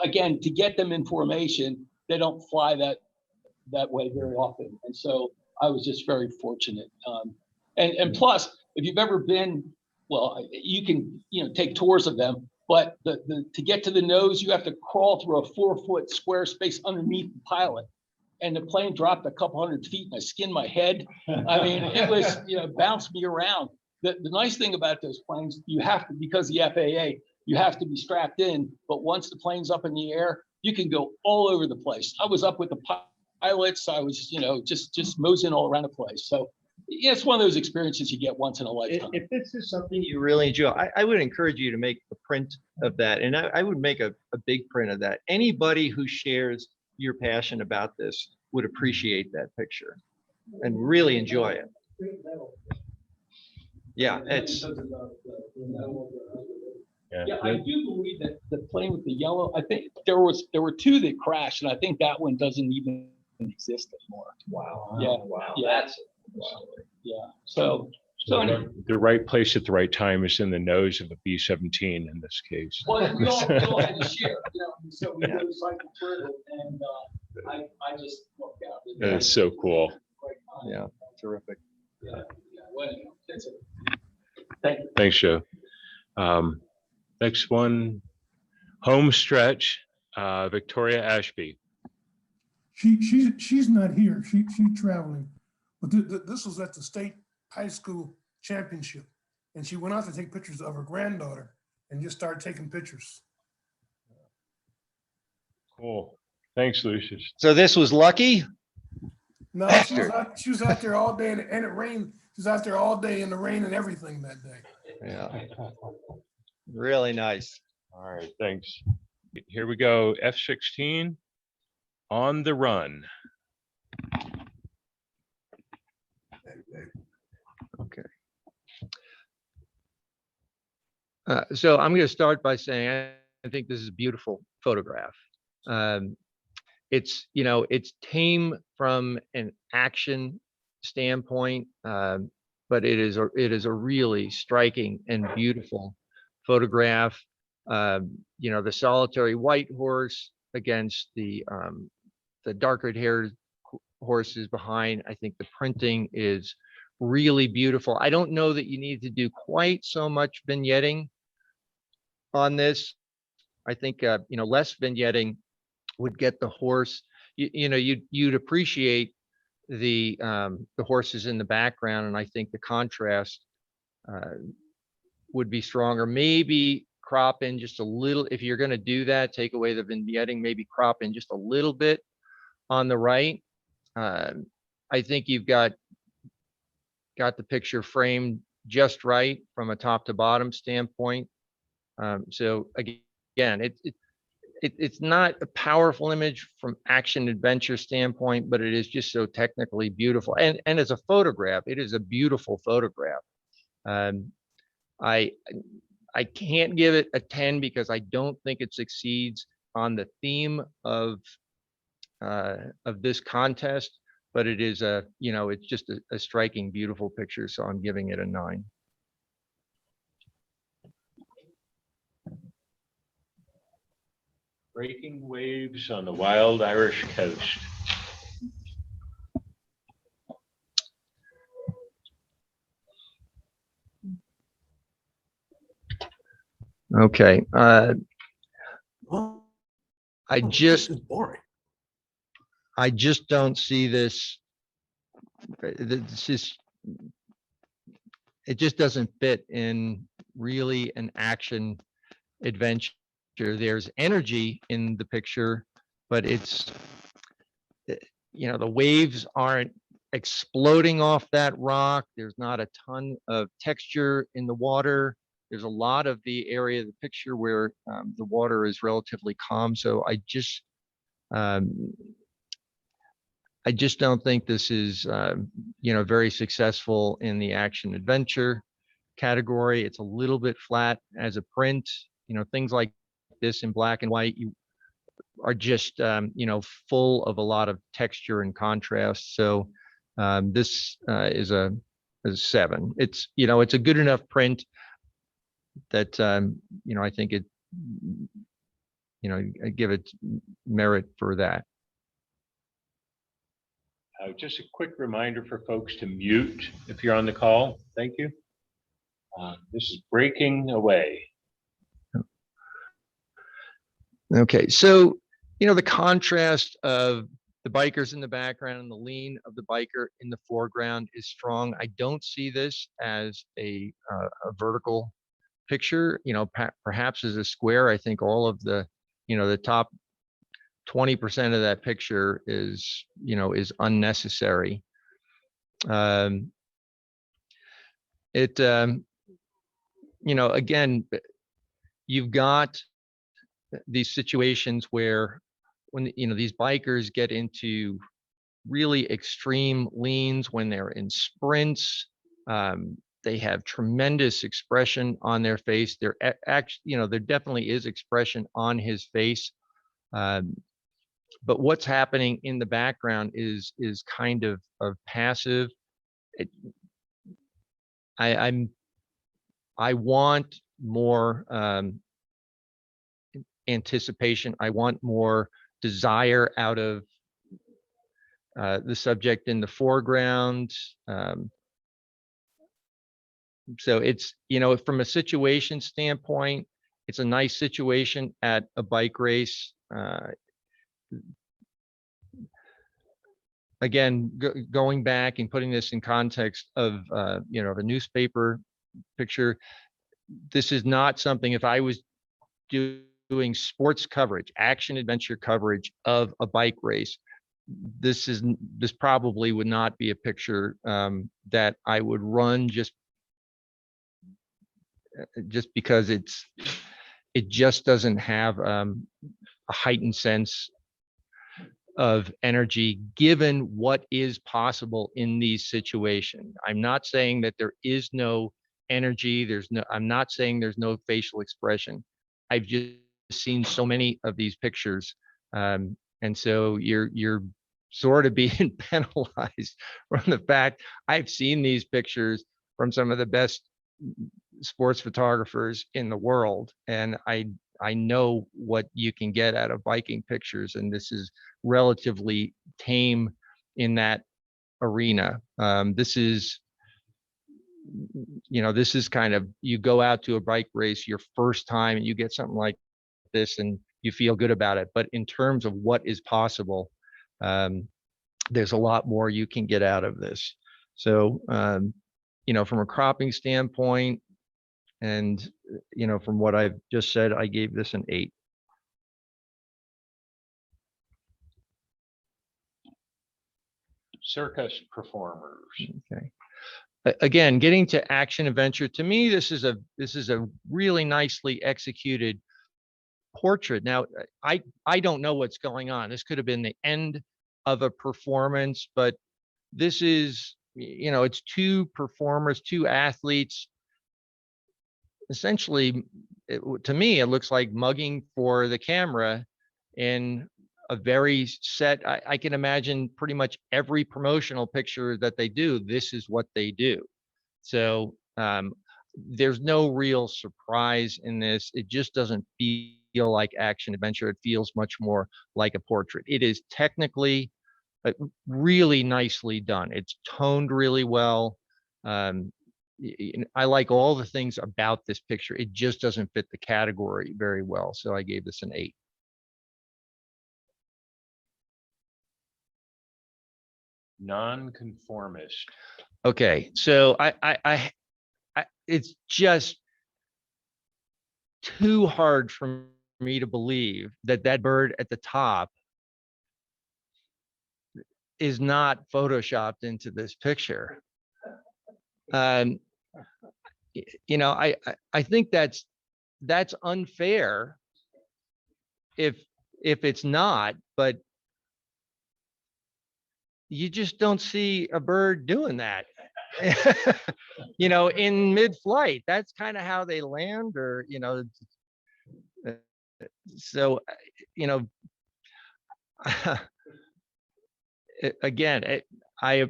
again, to get them information, they don't fly that way very often. And so I was just very fortunate. And plus, if you've ever been, well, you can, take tours of them, but to get to the nose, you have to crawl through a 4-foot square space underneath the pilot. And the plane dropped a couple hundred feet and I skinned my head. I mean, it was, bounced me around. The nice thing about those planes, you have to, because the FAA, you have to be strapped in, but once the plane's up in the air, you can go all over the place. I was up with the pilots. I was, just moseying all around the place. So yeah, it's one of those experiences you get once in a lifetime. If this is something you really enjoy, I would encourage you to make a print of that. And I would make a big print of that. Anybody who shares your passion about this would appreciate that picture and really enjoy it. Yeah, it's. Yeah, I do believe that the plane with the yellow, I think there were two that crashed, and I think that one doesn't even exist anymore. Wow. Yeah. Wow. Yeah. That's Yeah. So anyway. The right place at the right time is in the nose of a B-17 in this case. Well, we all had to share, so we go cycle through it, and I just looked out. That is so cool. Yeah, terrific. Yeah. Well, that's it. Thank you. Thanks, Joe. Next one, home stretch, Victoria Ashby. She's not here. She's traveling, but this was at the state high school championship, and she went out to take pictures of her granddaughter and just started taking pictures. Cool. Thanks, Lucius. So this was lucky. No, she was out there all day, and it rained. She was out there all day in the rain and everything that day. Yeah. Really nice. All right, thanks. Here we go. F16 on the run. Okay. So I'm going to start by saying I think this is a beautiful photograph. It's it's tame from an action standpoint, but it is a really striking and beautiful photograph. The solitary white horse against the darker haired horses behind. I think the printing is really beautiful. I don't know that you need to do quite so much vignetting on this. I think less vignetting would get the horse. You'd appreciate the horses in the background, and I think the contrast would be stronger. Maybe crop in just a little. If you're going to do that, take away the vignetting, maybe crop in just a little bit on the right. I think you've got the picture framed just right from a top to bottom standpoint. So again, it's not a powerful image from action adventure standpoint, but it is just so technically beautiful. And as a photograph, it is a beautiful photograph. I can't give it a 10 because I don't think it succeeds on the theme of this contest, but it is it's just a striking, beautiful picture. So I'm giving it a 9. Breaking waves on the wild Irish coast. Okay. Well, I just it's boring. I just don't see this. This is, it just doesn't fit in really an action adventure. There's energy in the picture, but it's, the waves aren't exploding off that rock. There's not a ton of texture in the water. There's a lot of the area of the picture where the water is relatively calm. So I just, I just don't think this is, very successful in the action adventure category. It's a little bit flat as a print. Things like this in black and white, you are just, full of a lot of texture and contrast. So this is a 7. It's a good enough print that, I think it, I give it merit for that. Just a quick reminder for folks to mute if you're on the call. Thank you. This is breaking away. Okay, so the contrast of the bikers in the background and the lean of the biker in the foreground is strong. I don't see this as a vertical picture. Perhaps as a square. I think all of the the top 20% of that picture is unnecessary. Again, you've got these situations where when these bikers get into really extreme leans, when they're in sprints, they have tremendous expression on their face. There definitely is expression on his face. But what's happening in the background is kind of passive. I want more anticipation. I want more desire out of the subject in the foreground. So it's, from a situation standpoint, it's a nice situation at a bike race. Again, going back and putting this in context of, of a newspaper picture, this is not something, if I was doing sports coverage, action adventure coverage of a bike race, this probably would not be a picture that I would run just because it just doesn't have a heightened sense of energy given what is possible in these situations. I'm not saying that there is no energy. I'm not saying there's no facial expression. I've just seen so many of these pictures. And so you're sort of being penalized from the fact I've seen these pictures from some of the best sports photographers in the world. And I know what you can get out of biking pictures, and this is relatively tame in that arena. This is kind of, you go out to a bike race your first time and you get something like this and you feel good about it. But in terms of what is possible, there's a lot more you can get out of this. So, from a cropping standpoint, and, from what I've just said, I gave this an 8. Circus performers. Okay. Again, getting to action adventure, to me, this is a really nicely executed portrait. Now, I don't know what's going on. This could have been the end of a performance, but this is, it's 2 performers, 2 athletes. Essentially, to me, it looks like mugging for the camera in a very set. I can imagine pretty much every promotional picture that they do, this is what they do. So there's no real surprise in this. It just doesn't feel like action adventure. It feels much more like a portrait. It is technically really nicely done. It's toned really well. I like all the things about this picture. It just doesn't fit the category very well. So I gave this an 8. Nonconformist. Okay, so I it's just too hard for me to believe that bird at the top is not photoshopped into this picture. I think that's unfair if it's not, but you just don't see a bird doing that. You know, in mid-flight, that's kind of how they land, or, you know, so, you know, again, I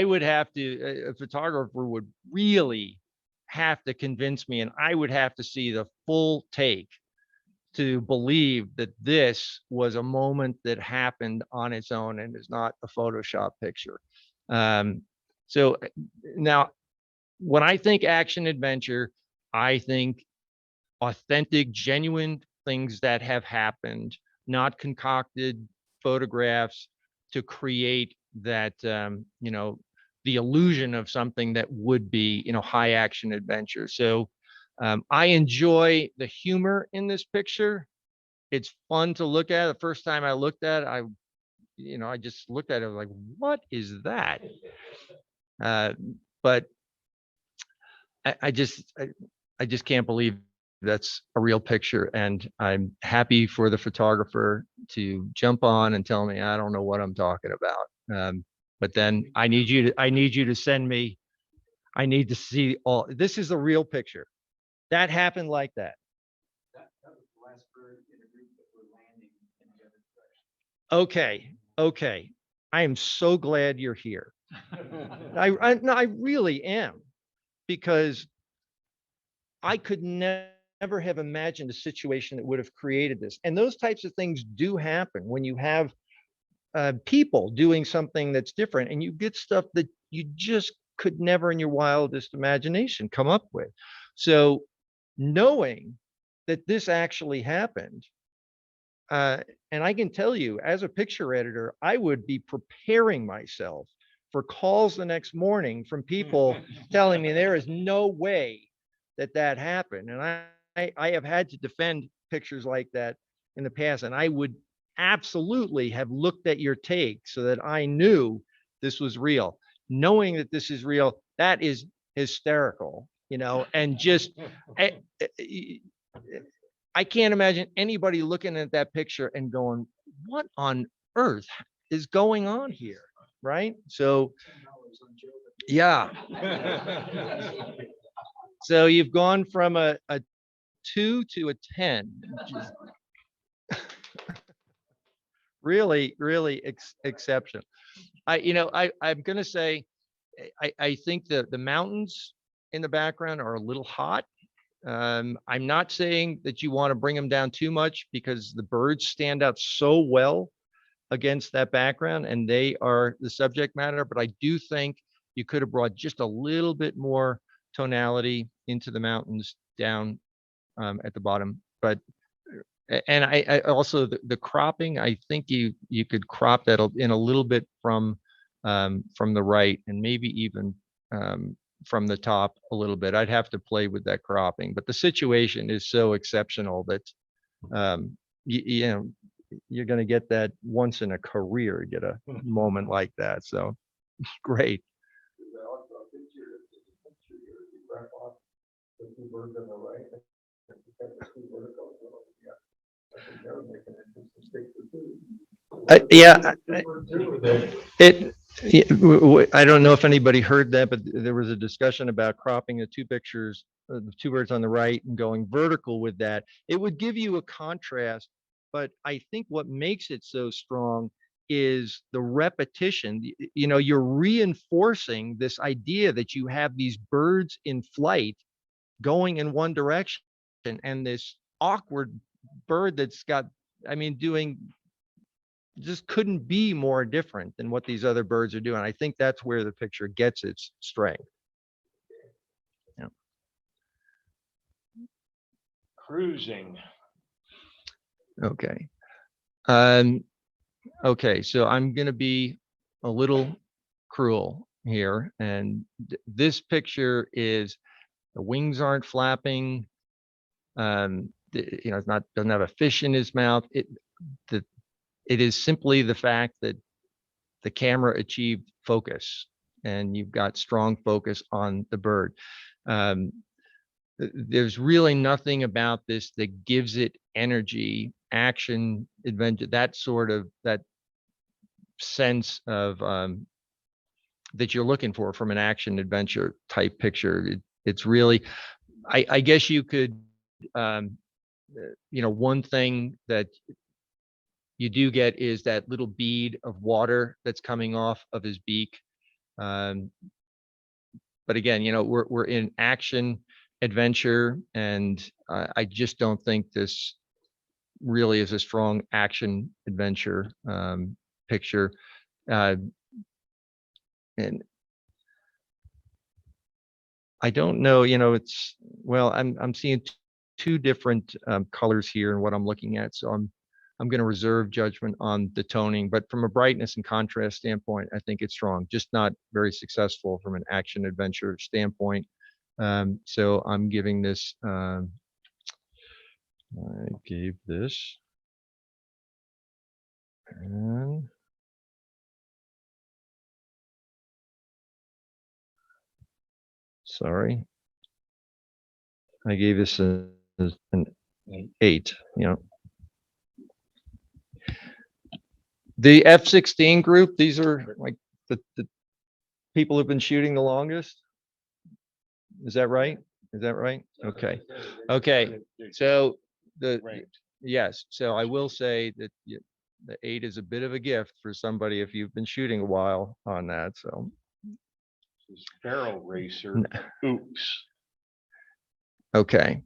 would have to, a photographer would really have to convince me, and I would have to see the full take to believe that this was a moment that happened on its own and is not a Photoshop picture. So now, when I think action adventure, I think authentic, genuine things that have happened, not concocted photographs to create that, you know, the illusion of something that would be, you know, high action adventure. So I enjoy the humor in this picture. It's fun to look at. The first time I looked at it, you know, I just looked at it like, what is that? But I just can't believe that's a real picture, and I'm happy for the photographer to jump on and tell me I don't know what I'm talking about. But then I need you to send me. I need to see all. This is a real picture. That happened like that. Okay, okay. I am so glad you're here. No, I really am, because I could never have imagined a situation that would have created this. And those types of things do happen when you have people doing something that's different, and you get stuff that you just could never in your wildest imagination come up with. So knowing that this actually happened, and I can tell you, as a picture editor, I would be preparing myself for calls the next morning from people telling me there is no way that that happened. And I have had to defend pictures like that in the past, and I would absolutely have looked at your take so that I knew this was real. Knowing that this is real, that is hysterical, you know, and just I can't imagine anybody looking at that picture and going, what on earth is going on here? Right? So, yeah. So you've gone from a 2 to a 10. Really, really exceptional. I'm going to say, I think that the mountains in the background are a little hot. I'm not saying that you want to bring them down too much, because the birds stand out so well against that background and they are the subject matter. But I do think you could have brought just a little bit more tonality into the mountains down at the bottom. But and I also the cropping, I think you could crop that in a little bit from the right, and maybe even from the top a little bit. I'd have to play with that cropping, but the situation is so exceptional that you know, you're going to get that once in a career, get a moment like that. So great. Yeah, I don't know if anybody heard that, but there was a discussion about cropping the two pictures, the two birds on the right, and going vertical with that. It would give you a contrast, but I think what makes it so strong is the repetition. You know, you're reinforcing this idea that you have these birds in flight going in one direction, and this awkward bird that's got, I mean, doing just couldn't be more different than what these other birds are doing. I think that's where the picture gets its strength. Yeah. Cruising. Okay. Okay, so I'm gonna be a little cruel here, and this picture is, the wings aren't flapping. You know, it's not, doesn't have a fish in his mouth. It is simply the fact that the camera achieved focus, and you've got strong focus on the bird. There's really nothing about this that gives it energy, action, adventure, that sense of that you're looking for from an action adventure type picture. It's really, I guess you could, one thing that you do get is that little bead of water that's coming off of his beak. But again, we're in action adventure, and I just don't think this really is a strong action adventure picture. And I don't know, it's, well, I'm seeing two different colors here in what I'm looking at. So I'm going to reserve judgment on the toning, but from a brightness and contrast standpoint, I think it's strong, just not very successful from an action adventure standpoint. So I'm giving this, I gave this, and sorry, I gave this an 8, The F16 group, these are like the people who've been shooting the longest. Is that right? Is that right? Okay. Okay. So yes. So I will say that the 8 is a bit of a gift for somebody if you've been shooting a while on that. So barrel racer. Oops. Okay.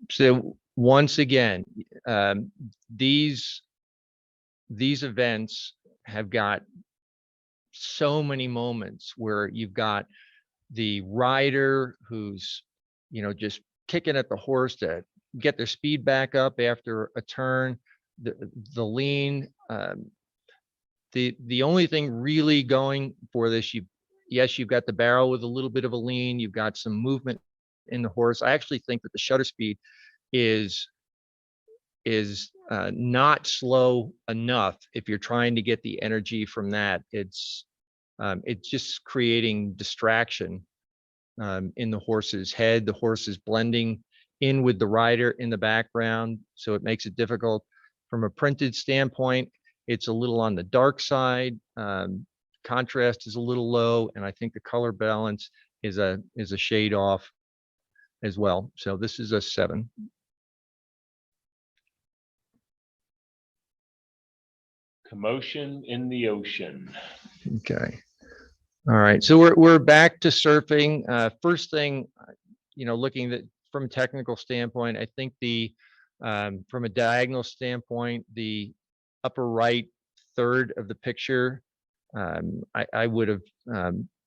So once again, these events have got so many moments where you've got the rider who's, just kicking at the horse to get their speed back up after a turn, the lean. The only thing really going for this, yes, you've got the barrel with a little bit of a lean, you've got some movement in the horse. I actually think that the shutter speed is not slow enough if you're trying to get the energy from that. It's just creating distraction in the horse's head. The horse is blending in with the rider in the background, so it makes it difficult. From a printed standpoint, it's a little on the dark side. Contrast is a little low, and I think the color balance is a shade off as well. So this is a 7. Commotion in the ocean. Okay. All right. So we're back to surfing. First thing, looking at from a technical standpoint, I think from a diagonal standpoint, the upper right third of the picture, I would have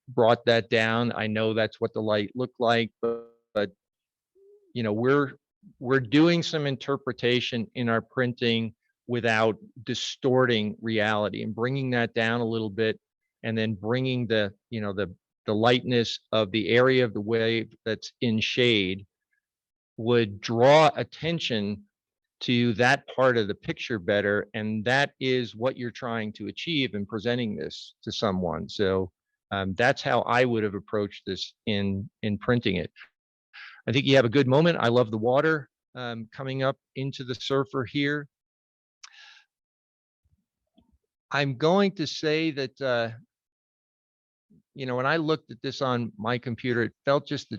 brought that down. I know that's what the light looked like, but we're doing some interpretation in our printing without distorting reality, and bringing that down a little bit, and then bringing the lightness of the area of the wave that's in shade would draw attention to that part of the picture better. And that is what you're trying to achieve in presenting this to someone. So that's how I would have approached this in printing it. I think you have a good moment. I love the water coming up into the surfer here. I'm going to say that, when I looked at this on my computer, it felt just the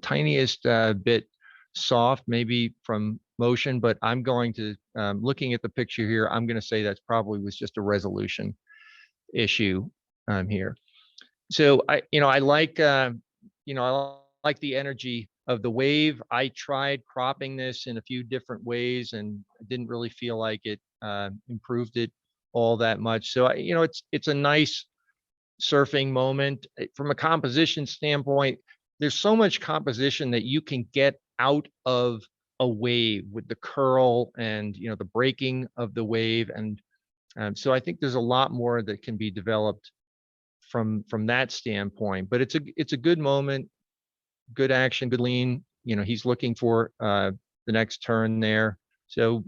tiniest bit soft, maybe from motion, but I'm going to, looking at the picture here, I'm going to say that's probably was just a resolution issue here. So I like, I like the energy of the wave. I tried cropping this in a few different ways and didn't really feel like it improved it all that much. So it's a nice surfing moment. From a composition standpoint, there's so much composition that you can get out of a wave with the curl and the breaking of the wave, and so I think there's a lot more that can be developed from that standpoint. But it's a good moment, good action, good lean. He's looking for the next turn there. So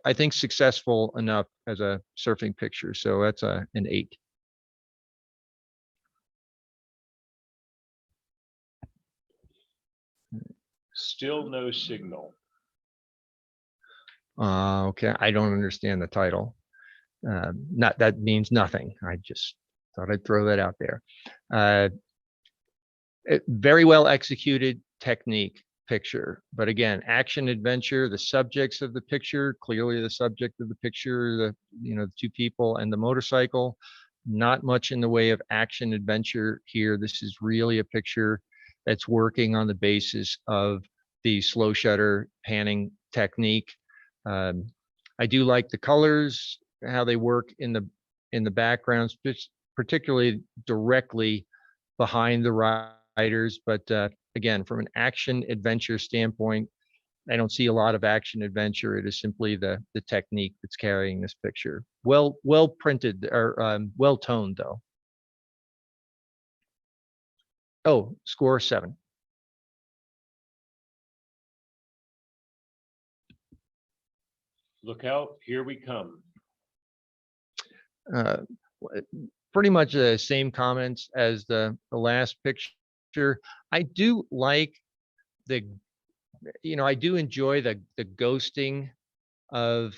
I think successful enough as a surfing picture. So that's an 8. Still no signal. Okay, I don't understand the title. Not that means nothing. I just thought I'd throw that out there. Very well executed technique picture, but again, action adventure. The subjects of the picture, clearly the subject of the picture, the two people and the motorcycle. Not much in the way of action adventure here. This is really a picture that's working on the basis of the slow shutter panning technique. I do like the colors, how they work in the backgrounds, particularly directly behind the riders. But again, from an action adventure standpoint, I don't see a lot of action adventure. It is simply the technique that's carrying this picture. Well printed, or well toned though. Oh, score 7. Look out, here we come. Uh, Pretty much the same comments as the last picture. I do like I do enjoy the ghosting of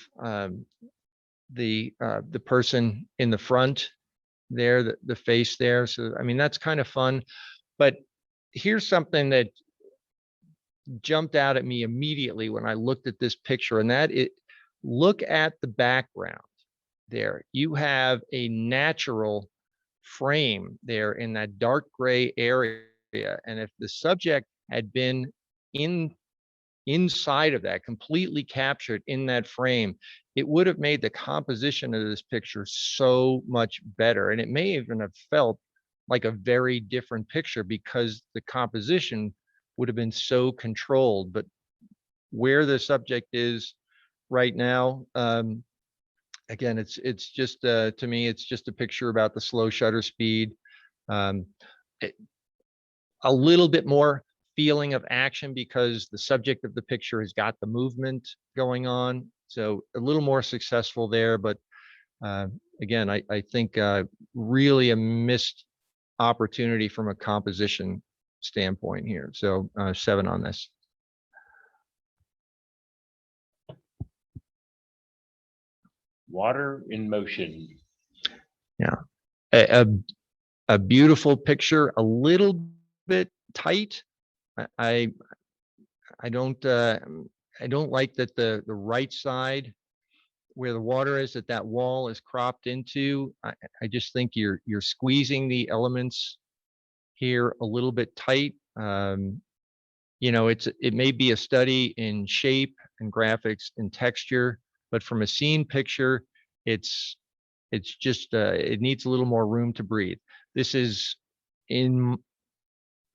the person in the front there, the face there. So I mean, that's kind of fun. But here's something that jumped out at me immediately when I looked at this picture, and look at the background there. You have a natural frame there in that dark gray area, and if the subject had been inside of that, completely captured in that frame, it would have made the composition of this picture so much better, and it may even have felt like a very different picture because the composition would have been so controlled. But where the subject is right now, again, it's just to me, it's just a picture about the slow shutter speed. A little bit more feeling of action because the subject of the picture has got the movement going on. So a little more successful there. But again, I think really a missed opportunity from a composition standpoint here. So 7 on this. Water in motion. Yeah, a beautiful picture, a little bit tight. I don't like that the right side where the water is, that wall is cropped into. I just think you're squeezing the elements here a little bit tight. It may be a study in shape and graphics and texture, but from a scene picture, it's just it needs a little more room to breathe. This is in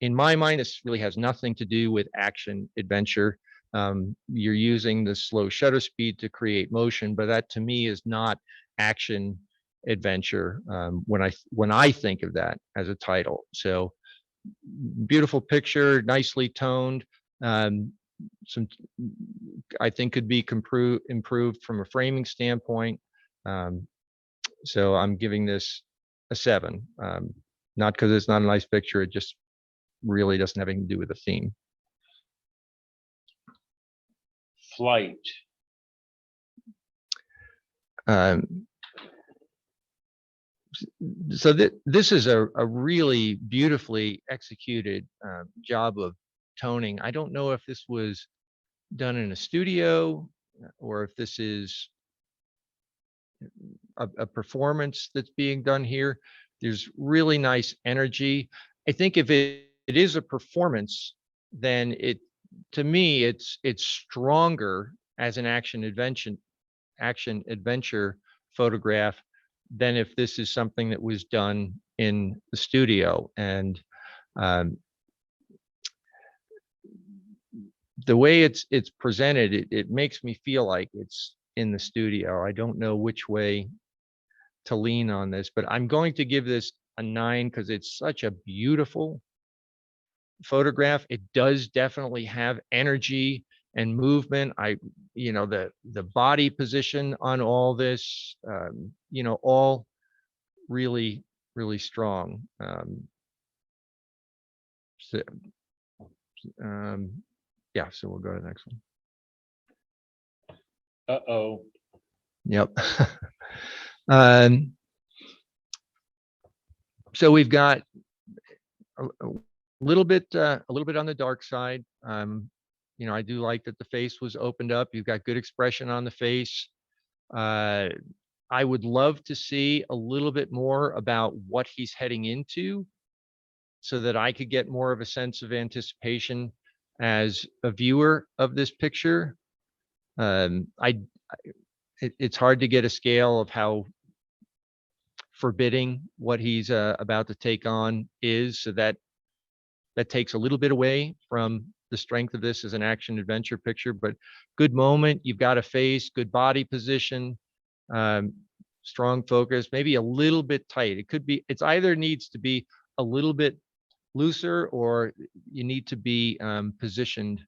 my mind, this really has nothing to do with action adventure. You're using the slow shutter speed to create motion, but that to me is not action adventure when I think of that as a title. So beautiful picture, nicely toned. Some I think could be improved from a framing standpoint. So I'm giving this a 7. Not because it's not a nice picture, it just really doesn't have anything to do with the theme. Flight. So this is a really beautifully executed job of toning. I don't know if this was done in a studio or if this is a performance that's being done here. There's really nice energy. I think if it is a performance, then to me it's stronger as an action adventure photograph than if this is something that was done in the studio. And the way it's presented, it makes me feel like it's in the studio. I don't know which way to lean on this, but I'm going to give this a 9 because it's such a beautiful photograph. It does definitely have energy and movement. The body position on all this, all really, really strong. So we'll go to the next one. Uh-oh. Yep. Um, so we've got a little bit on the dark side. I do like that the face was opened up. You've got good expression on the face. I would love to see a little bit more about what he's heading into so that I could get more of a sense of anticipation as a viewer of this picture. It's hard to get a scale of how forbidding what he's about to take on is, so that takes a little bit away from the strength of this as an action adventure picture. But good moment, you've got a face, good body position, strong focus, maybe a little bit tight. It's either needs to be a little bit looser, or you need to be positioned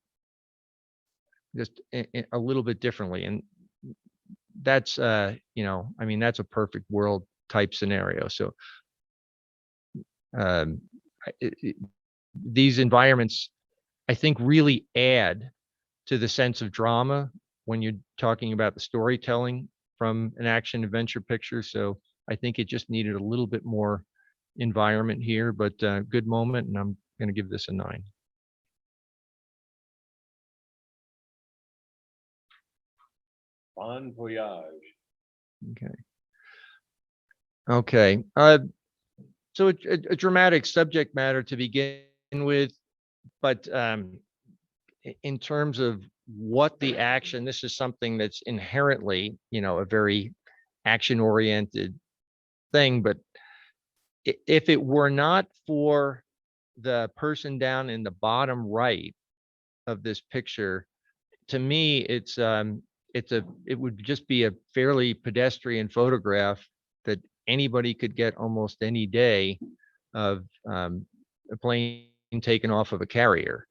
just a little bit differently. And that's that's a perfect world type scenario. So these environments, I think, really add to the sense of drama when you're talking about the storytelling from an action adventure picture. So I think it just needed a little bit more environment here, but good moment, and I'm going to give this a 9. Bon voyage. Okay. So a dramatic subject matter to begin with, but in terms of what the action, this is something that's inherently, a very action-oriented thing. But if it were not for the person down in the bottom right of this picture, to me, it would just be a fairly pedestrian photograph that anybody could get almost any day of a plane taken off of a carrier.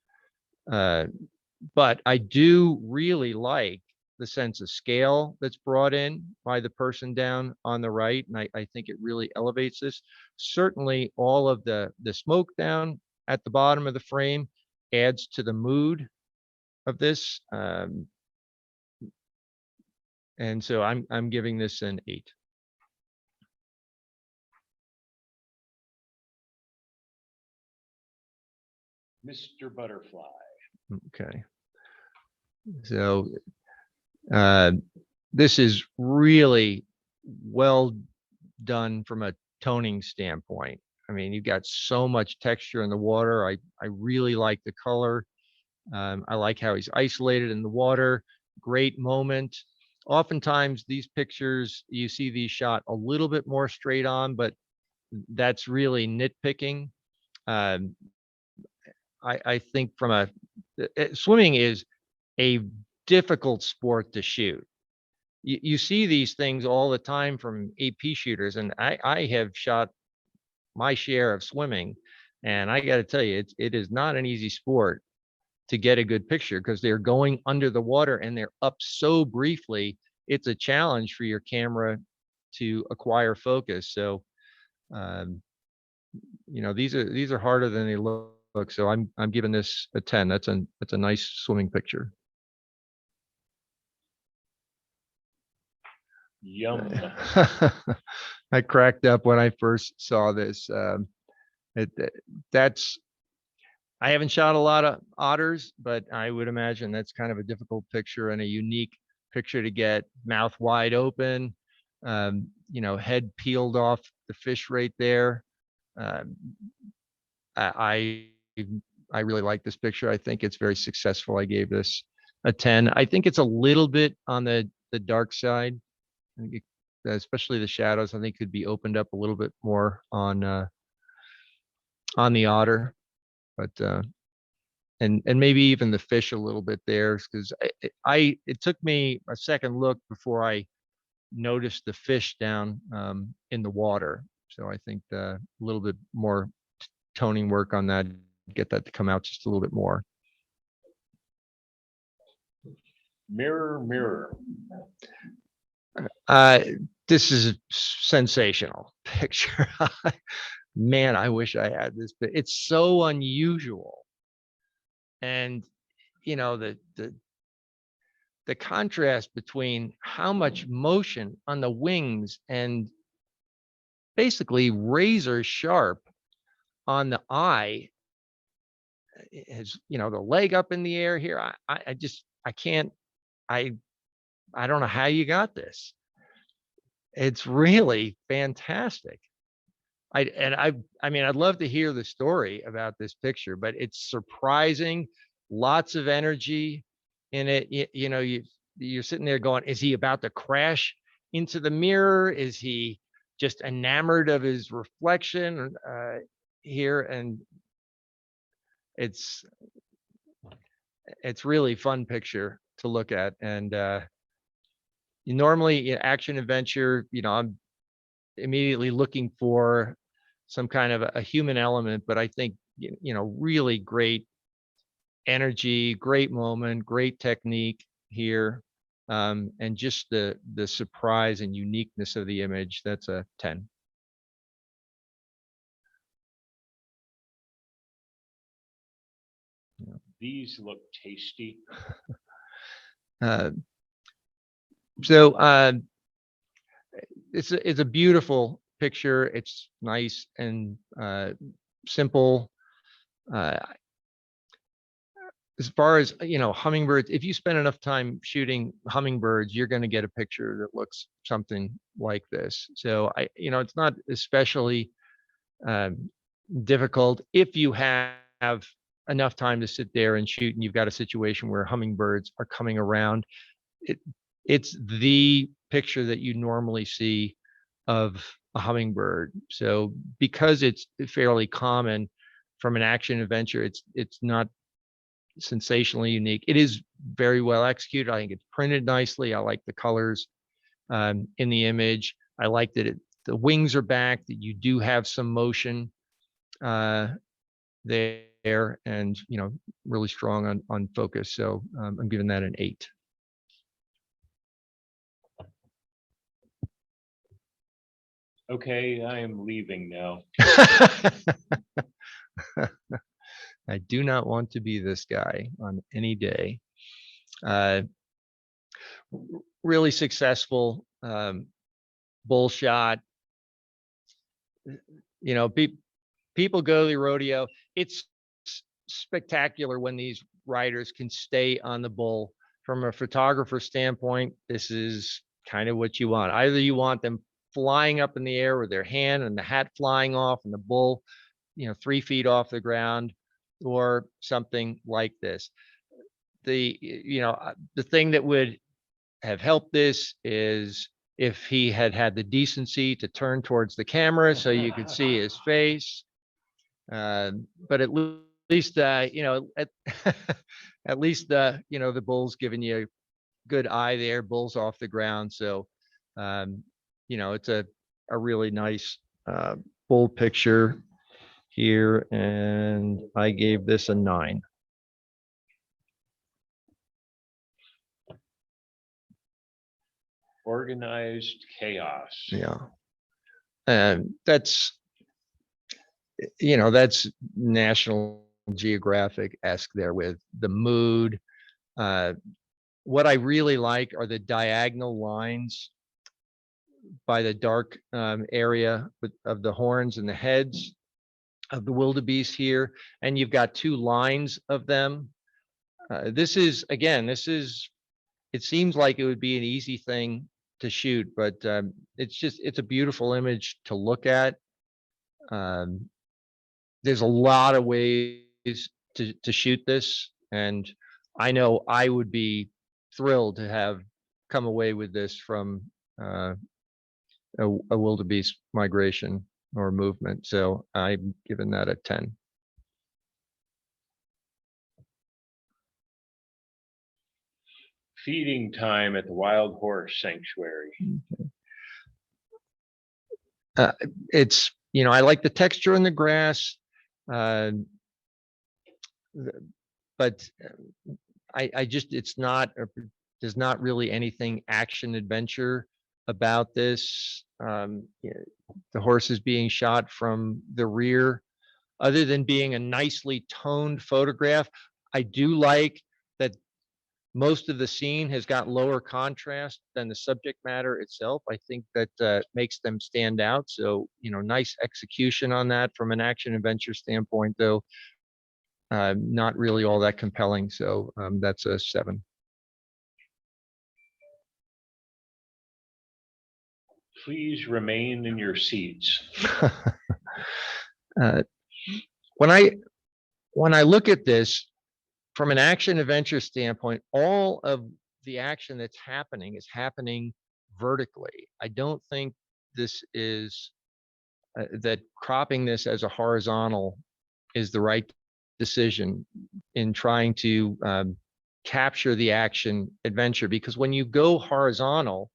But I do really like the sense of scale that's brought in by the person down on the right. And I think it really elevates this. Certainly all of the smoke down at the bottom of the frame adds to the mood of this. And so I'm giving this an 8. Mr. Butterfly. Okay. So this is really well done from a toning standpoint. I mean, you've got so much texture in the water. I really like the color. I like how he's isolated in the water. Great moment. Oftentimes these pictures, you see these shot a little bit more straight on, but that's really nitpicking. I think swimming is a difficult sport to shoot. You see these things all the time from AP shooters, and I have shot my share of swimming, and I got to tell you, it is not an easy sport to get a good picture because they're going under the water and they're up so briefly. It's a challenge for your camera to acquire focus. So, these are harder than they look. So I'm giving this a 10. That's a nice swimming picture. Yum. I cracked up when I first saw this. I haven't shot a lot of otters, but I would imagine that's kind of a difficult picture and a unique picture to get. Mouth wide open, head peeled off the fish right there. I really like this picture. I think it's very successful. I gave this a 10. I think it's a little bit on the dark side. I think especially the shadows, I think could be opened up a little bit more on the otter, but and maybe even the fish a little bit there, because it took me a second look before I noticed the fish down in the water. So I think a little bit more toning work on that, get that to come out just a little bit more. Mirror, mirror. This is a sensational picture. Man, I wish I had this, but it's so unusual. And the the contrast between how much motion on the wings and basically razor sharp on the eye is, you know, the leg up in the air here. I just, I can't, I don't know how you got this. It's really fantastic. I mean, I'd love to hear the story about this picture, but it's surprising, lots of energy in it. You know, you're sitting there going, is he about to crash into the mirror? Is he just enamored of his reflection here? And it's really fun picture to look at. And normally action adventure, you know, I'm immediately looking for some kind of a human element, but I think, you know, really great energy, great moment, great technique here. And just the surprise and uniqueness of the image, that's a 10. These look tasty. So it's a beautiful picture. It's nice and simple. As far as, you know, hummingbirds, if you spend enough time shooting hummingbirds, you're going to get a picture that looks something like this. So you know, it's not especially difficult if you have enough time to sit there and shoot, and you've got a situation where hummingbirds are coming around. It's the picture that you normally see of a hummingbird. So because it's fairly common from an action adventure, it's not sensationally unique. It is very well executed. I think it's printed nicely. I like the colors in the image. I like that the wings are back, that you do have some motion there, and, you know, really strong on focus. So I'm giving that an 8. Okay, I am leaving now. I do not want to be this guy on any day. Really successful bull shot. You know, people go to the rodeo. It's spectacular when these riders can stay on the bull. From a photographer standpoint, this is kind of what you want. Either you want them flying up in the air with their hand and the hat flying off and the bull, you know, 3 feet off the ground, or something like this. You know, the thing that would have helped this is if he had had the decency to turn towards the camera so you could see his face. But at least, you know, at least, you know, the bull's giving you a good eye there, bull's off the ground. So, you know, it's a really nice bull picture here, and I gave this a 9. Organized chaos. Yeah. And that's, you know, that's National Geographic-esque there with the mood. What I really like are the diagonal lines by the dark area of the horns and the heads of the wildebeest here, and you've got 2 lines of them. This is, again, it seems like it would be an easy thing to shoot, but it's a beautiful image to look at. There's a lot of ways to shoot this, and I know I would be thrilled to have come away with this from a wildebeest migration or movement. So I'm giving that a 10. Feeding time at the Wild Horse Sanctuary. It's, you know, I like the texture in the grass, but I just, it's not, there's not really anything action adventure about this. You know, the horse is being shot from the rear, other than being a nicely toned photograph. I do like that most of the scene has got lower contrast than the subject matter itself. I think that makes them stand out. So, nice execution on that from an action adventure standpoint, though not really all that compelling. So that's a 7. Please remain in your seats. When I look at this from an action adventure standpoint, all of the action that's happening is happening vertically. I don't think this is that cropping this as a horizontal is the right decision in trying to capture the action adventure, because when you go horizontal,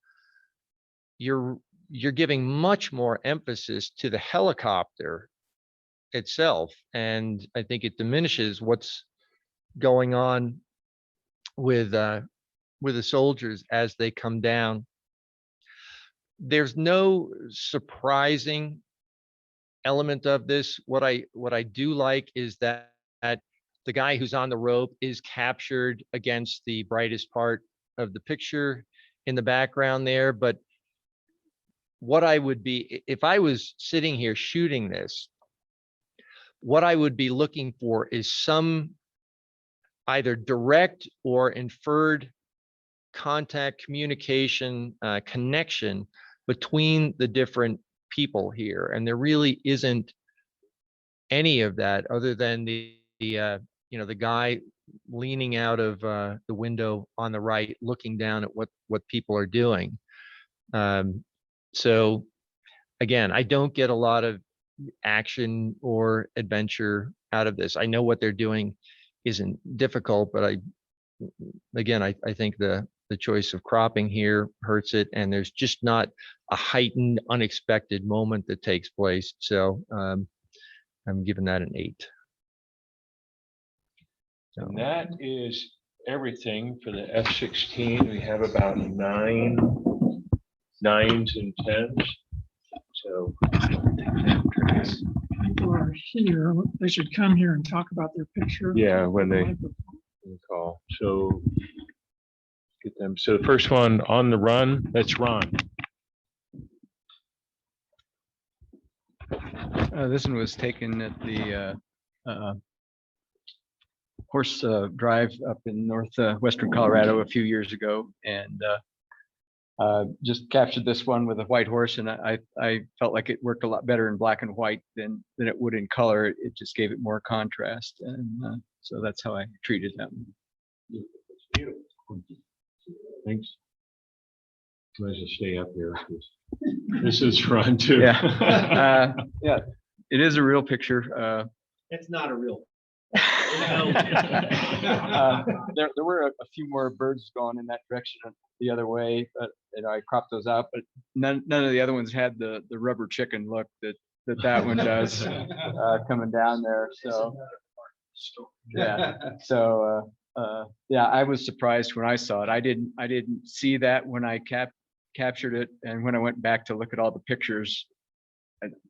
you're giving much more emphasis to the helicopter itself, and I think it diminishes what's going on with the soldiers as they come down. There's no surprising element of this. What I do like is that the guy who's on the rope is captured against the brightest part of the picture in the background there. But what I would be, if I was sitting here shooting this, what I would be looking for is some either direct or inferred contact, communication, connection between the different people here. And there really isn't any of that other than the guy leaning out of the window on the right, looking down at what people are doing. So again, I don't get a lot of action or adventure out of this. I know what they're doing isn't difficult, but I think the choice of cropping here hurts it, and there's just not a heightened, unexpected moment that takes place. So I'm giving that an 8. So And that is everything for the F16. We have about 9 9s and 10s. So People are here, they should come here and talk about their picture. yeah, when they call. So get them. So the first one on the run, that's Ron. This one was taken at the horse drive up in northwestern Colorado a few years ago, and just captured this one with a white horse, and I felt like it worked a lot better in black and white than it would in color. It just gave it more contrast, and so that's how I treated that one. Beautiful. Thanks. Let's just stay up here. This is fun too. Yeah, yeah, it is a real picture. It's not a real. There were a few more birds going in that direction the other way, but I cropped those out. But none of the other ones had the rubber chicken look that one does coming down there. So yeah, so yeah, I was surprised when I saw it. I didn't see that when I captured it, and when I went back to look at all the pictures,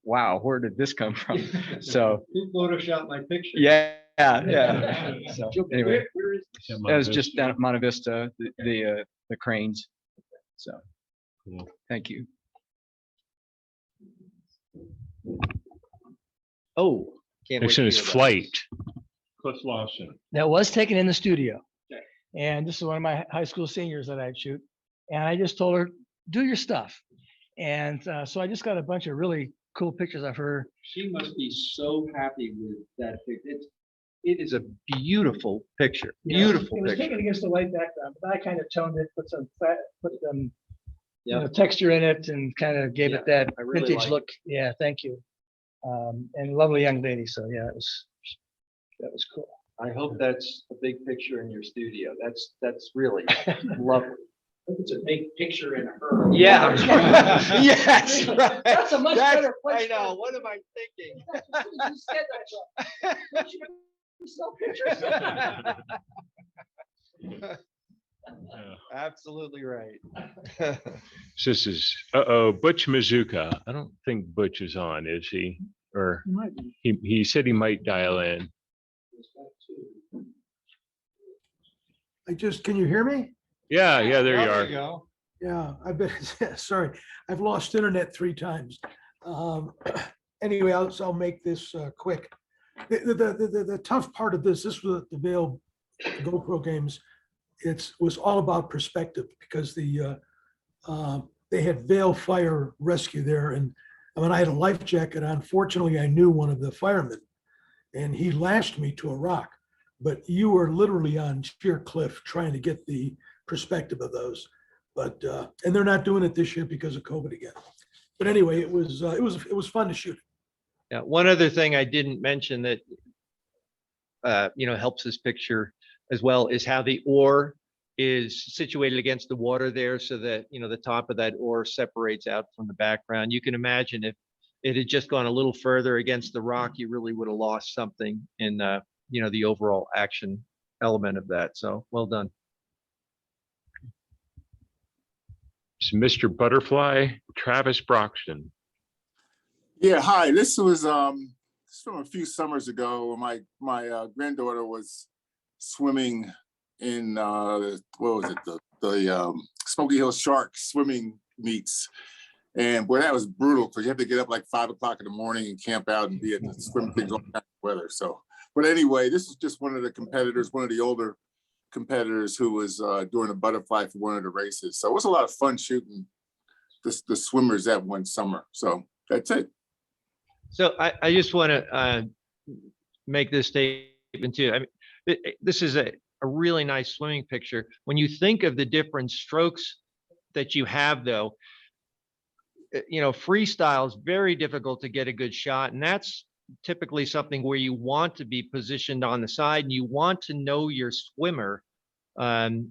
wow, where did this come from? So Who photoshopped my picture? yeah. So anyway, that was just down at Monte Vista, the cranes. So thank you. oh, can't Next wait one to is hear about Flight. this. Cliff Lawson. That was taken in the studio. And this is one of my high school seniors that I'd shoot. And I just told her, do your stuff. And so I just got a bunch of really cool pictures of her. She must be so happy with that picture. It is a beautiful picture. Yeah, Beautiful it was picture. taken against the white background, but I kind of toned it, put some texture in it, and kind of gave it that I really vintage like look. Yeah, thank you. And lovely young lady. So yeah, that was cool. I hope that's a big picture in your studio. That's really lovely. It's a big picture in her. Yeah. Yes. Right. That's a much better I place. know. What am I thinking? You said that. I thought, you sell pictures. Absolutely right. So this is Butch Mazuka. I don't think Butch is on, is he? Or You might be. he said he might dial in. Can you hear me? Yeah, there you are. go. Yeah, I've been, sorry, I've lost internet 3 times. Anyway, I'll make this quick. The tough part of this was the Vail GoPro games. Was all about perspective because they had Vail Fire Rescue there, and I mean I had a life jacket on. Fortunately, I knew one of the firemen, and he lashed me to a rock. But you were literally on sheer cliff trying to get the perspective of those. But and they're not doing it this year because of COVID again. But anyway, it was fun to shoot. Yeah, one other thing I didn't mention that helps this picture as well is how the oar is situated against the water there, so that the top of that oar separates out from the background. You can imagine if it had just gone a little further against the rock, you really would have lost something in the overall action element of that. So well done. It's Mr. Butterfly, Travis Broxton. Yeah, hi. This was from a few summers ago. My granddaughter was swimming in what was it, the Smoky Hill Shark swimming meets, and boy, that was brutal because you have to get up like 5 o'clock in the morning and camp out and be at the swim things all kinds of weather. So, but anyway, this is just one of the competitors, one of the older competitors who was doing a butterfly for one of the races. So it was a lot of fun shooting the swimmers that one summer. So that's it. So I just want to make this statement too. I mean, this is a really nice swimming picture. When you think of the different strokes that you have, though, freestyle is very difficult to get a good shot, and that's typically something where you want to be positioned on the side, and you want to know your swimmer,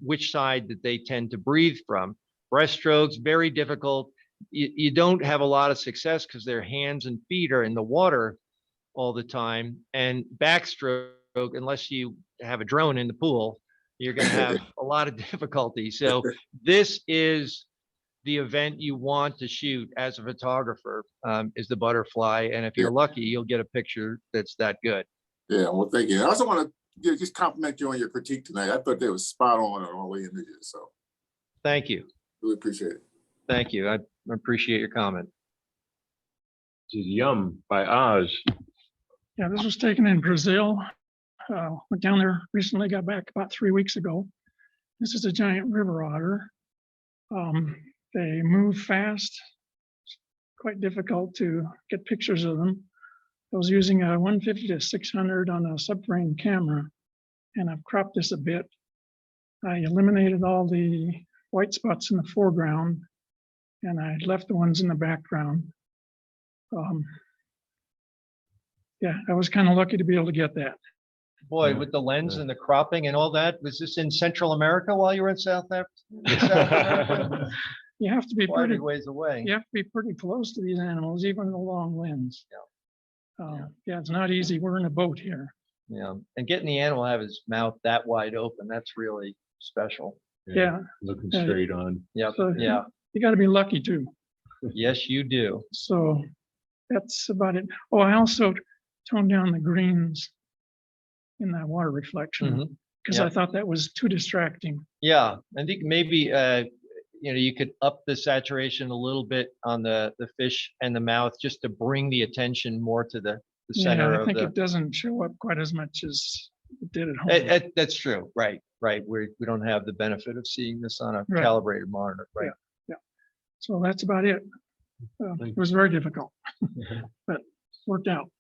which side that they tend to breathe from. Breaststrokes, very difficult. You don't have a lot of success because their hands and feet are in the water all the time. And backstroke, unless you have a drone in the pool, you're going to have a lot of difficulty. So this is the event you want to shoot as a photographer, is the butterfly. And if you're lucky, you'll get a picture that's that good. Yeah, well, thank you. I also want to just compliment you on your critique tonight. I thought they was spot on all the images. So Thank you. really appreciate it. Thank you. I appreciate your comment. This is Yum by Oz. Yeah, this was taken in Brazil. Went down there recently, got back about 3 weeks ago. This is a giant river otter. They move fast. It's quite difficult to get pictures of them. I was using a 150 to 600 on a subframe camera, and I've cropped this a bit. I eliminated all the white spots in the foreground, and I left the ones in the background. Yeah, I was kind of lucky to be able to get that. Boy, with the lens and the cropping and all that, was this in Central America while you were in South Africa? You have to be Quite pretty a ways away. You have to be pretty close to these animals, even with a long lens. Yeah, it's not easy. We're in a boat here. Yeah, and getting the animal to have his mouth that wide open, that's really special. Yeah. Looking straight on. Yeah, So yeah. you got to be lucky too. Yes, you do. So that's about it. Oh, I also toned down the greens in that water reflection because I thought that was too distracting. Yeah, I think maybe you could up the saturation a little bit on the fish and the mouth just to bring the attention more to the center I of think the. it doesn't show up quite as much as it did at home. That's true. Right. We don't have the benefit of seeing this on a Right. calibrated monitor. Right. Yeah. So that's about it. It was very difficult, but worked out.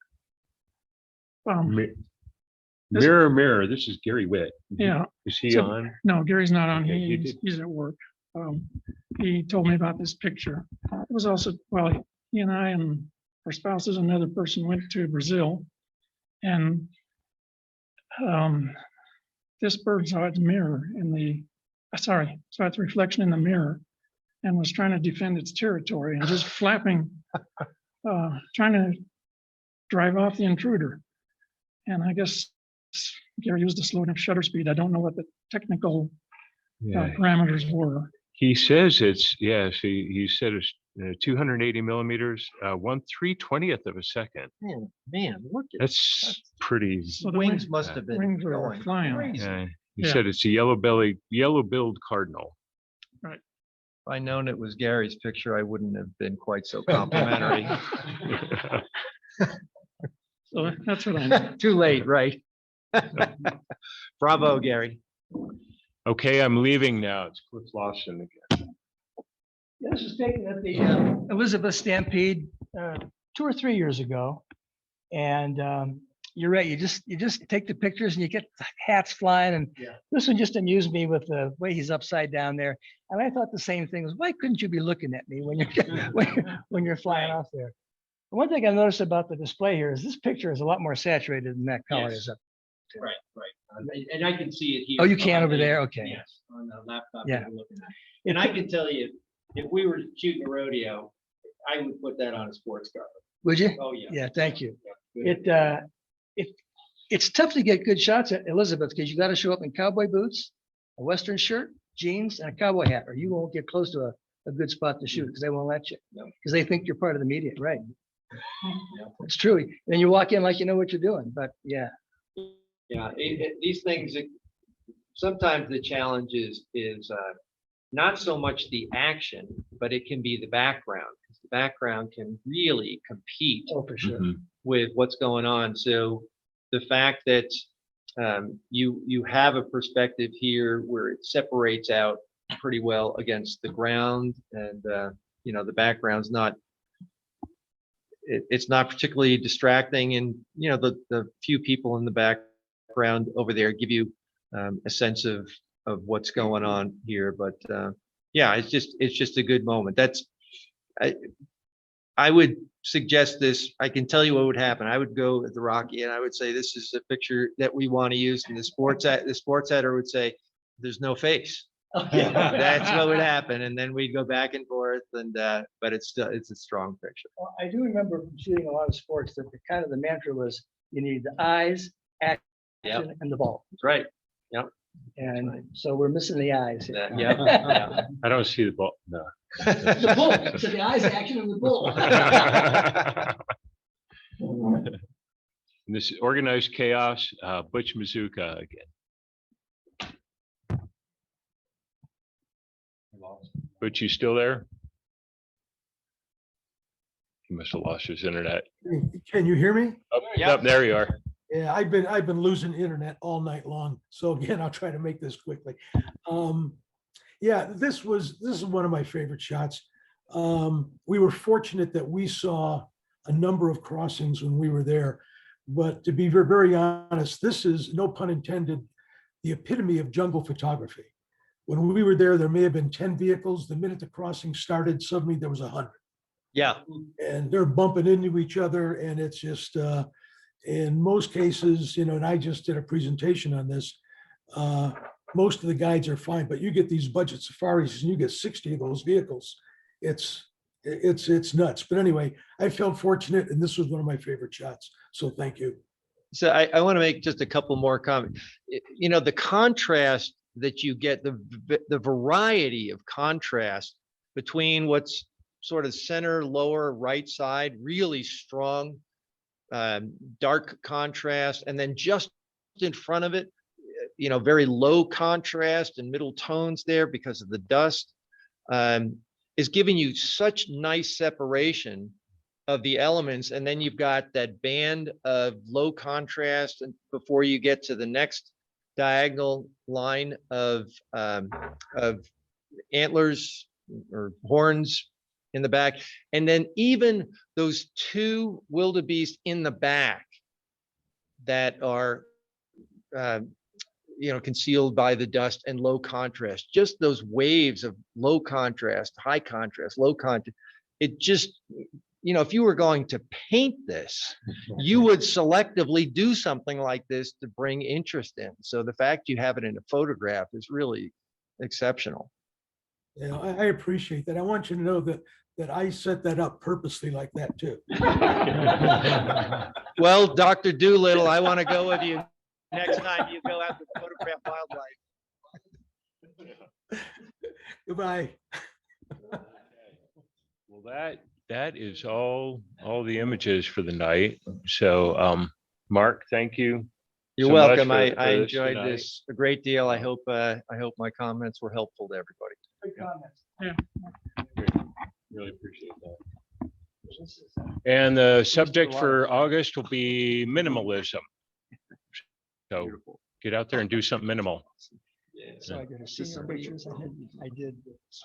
Mirror. This is Gary Witt. Yeah. Is he So- on? No, Gary's not on. Okay, He's at work. He told me about this picture. It was also, well, he and I and our spouses, another person went to Brazil, and this bird saw its mirror saw its reflection in the mirror and was trying to defend its territory and just flapping, trying to drive off the intruder. And I guess Gary used a slow enough shutter speed. I don't know what the technical parameters were. He says it's, yes, he said it's 280 millimeters, 1/320th of a second. Man, look at That's pretty. the wings must have been Wings were going flying. crazy. Yeah, He Yeah. said it's a yellow-billed cardinal. If I'd known it was Gary's picture, I wouldn't have been quite so complimentary. So that's what I know. Too late, right? Bravo, Gary. Okay, I'm leaving now. It's Cliff Lawson again. Yeah, this was taken at the Elizabeth Stampede 2 or 3 years ago. And you're right, you just take the pictures and you get the hats flying. And this one just amused me with the way he's upside down there. And I thought the same thing was, why couldn't you be looking at me when you're when you're flying off there? And one thing I noticed about the display here is this picture is a lot more saturated than that color is up. Right. And I can see it here. Oh, you can over there? Okay. Yes, on the laptop. Yeah. we're looking at. And I can tell you, if we were shooting a rodeo, I would put that on a sports car. Would you? Oh, yeah. Yeah, thank you. Yeah, good. It's tough to get good shots at Elizabeth because you got to show up in cowboy boots, a Western shirt, jeans, and a cowboy hat, or you won't get close to a good spot to shoot because they won't let you. Because they think you're part of the media, right? It's true. Then you walk in like you know what you're doing, but yeah. Yeah, these things, sometimes the challenge is not so much the action, but it can be the background. Because the background can really compete Oh, for sure. with what's going on. So the fact that you have a perspective here where it separates out pretty well against the ground, and the background's not. It's not particularly distracting, and the few people in the background over there give you a sense of what's going on here. But yeah, it's just a good moment. I would suggest this. I can tell you what would happen. I would go at the Rocky and I would say, this is a picture that we want to use. And the sports editor would say, there's no face. That's what would happen. And then we'd go back and forth, and but it's a strong picture. Well, I do remember from shooting a lot of sports that the mantra was you need the eyes, action, and the ball. That's right. Yep. And so we're missing the eyes. That- yeah. I don't see the ball. No. The bull. So the eyes, action, and the bull. In this organized chaos, Butch Mazuka again. Butch, you still there? He must have lost his internet. Can you hear me? Oh, yep, there you are. Yeah, I've been losing internet all night long. So again, I'll try to make this quickly. Yeah, this is one of my favorite shots. We were fortunate that we saw a number of crossings when we were there. But to be very, very honest, this is, no pun intended, the epitome of jungle photography. When we were there, there may have been 10 vehicles. The minute the crossing started, suddenly there was 100. Yeah. And they're bumping into each other, and it's just, in most cases, and I just did a presentation on this, most of the guides are fine, but you get these budget safaris and you get 60 of those vehicles. It's nuts. But anyway, I felt fortunate, and this was one of my favorite shots. So thank you. So I want to make just a couple more comments. The contrast that you get, the variety of contrast between what's sort of center, lower, right side, really strong, dark contrast, and then just in front of it, very low contrast and middle tones there because of the dust, is giving you such nice separation of the elements. And then you've got that band of low contrast, and before you get to the next diagonal line of antlers or horns in the back, and then even those two wildebeest in the back that are concealed by the dust and low contrast. Just those waves of low contrast, high contrast, low contrast. It just, if you were going to paint this, you would selectively do something like this to bring interest in. So the fact you have it in a photograph is really exceptional. Yeah, I appreciate that. I want you to know that I set that up purposely like that too. Well, Dr. Doolittle, I want to go with you next time you go out to photograph wildlife. Goodbye. Well, that is all the images for the night. So, Mark, thank you. You're so much welcome. for- I for this enjoyed tonight. this a great deal. I hope my comments were helpful to everybody. Good comments. Really appreciate that. And the subject for August will be minimalism. So get out there and do something minimal. So I got to see your pictures. I did.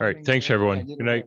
All right, thanks, everyone. Good night.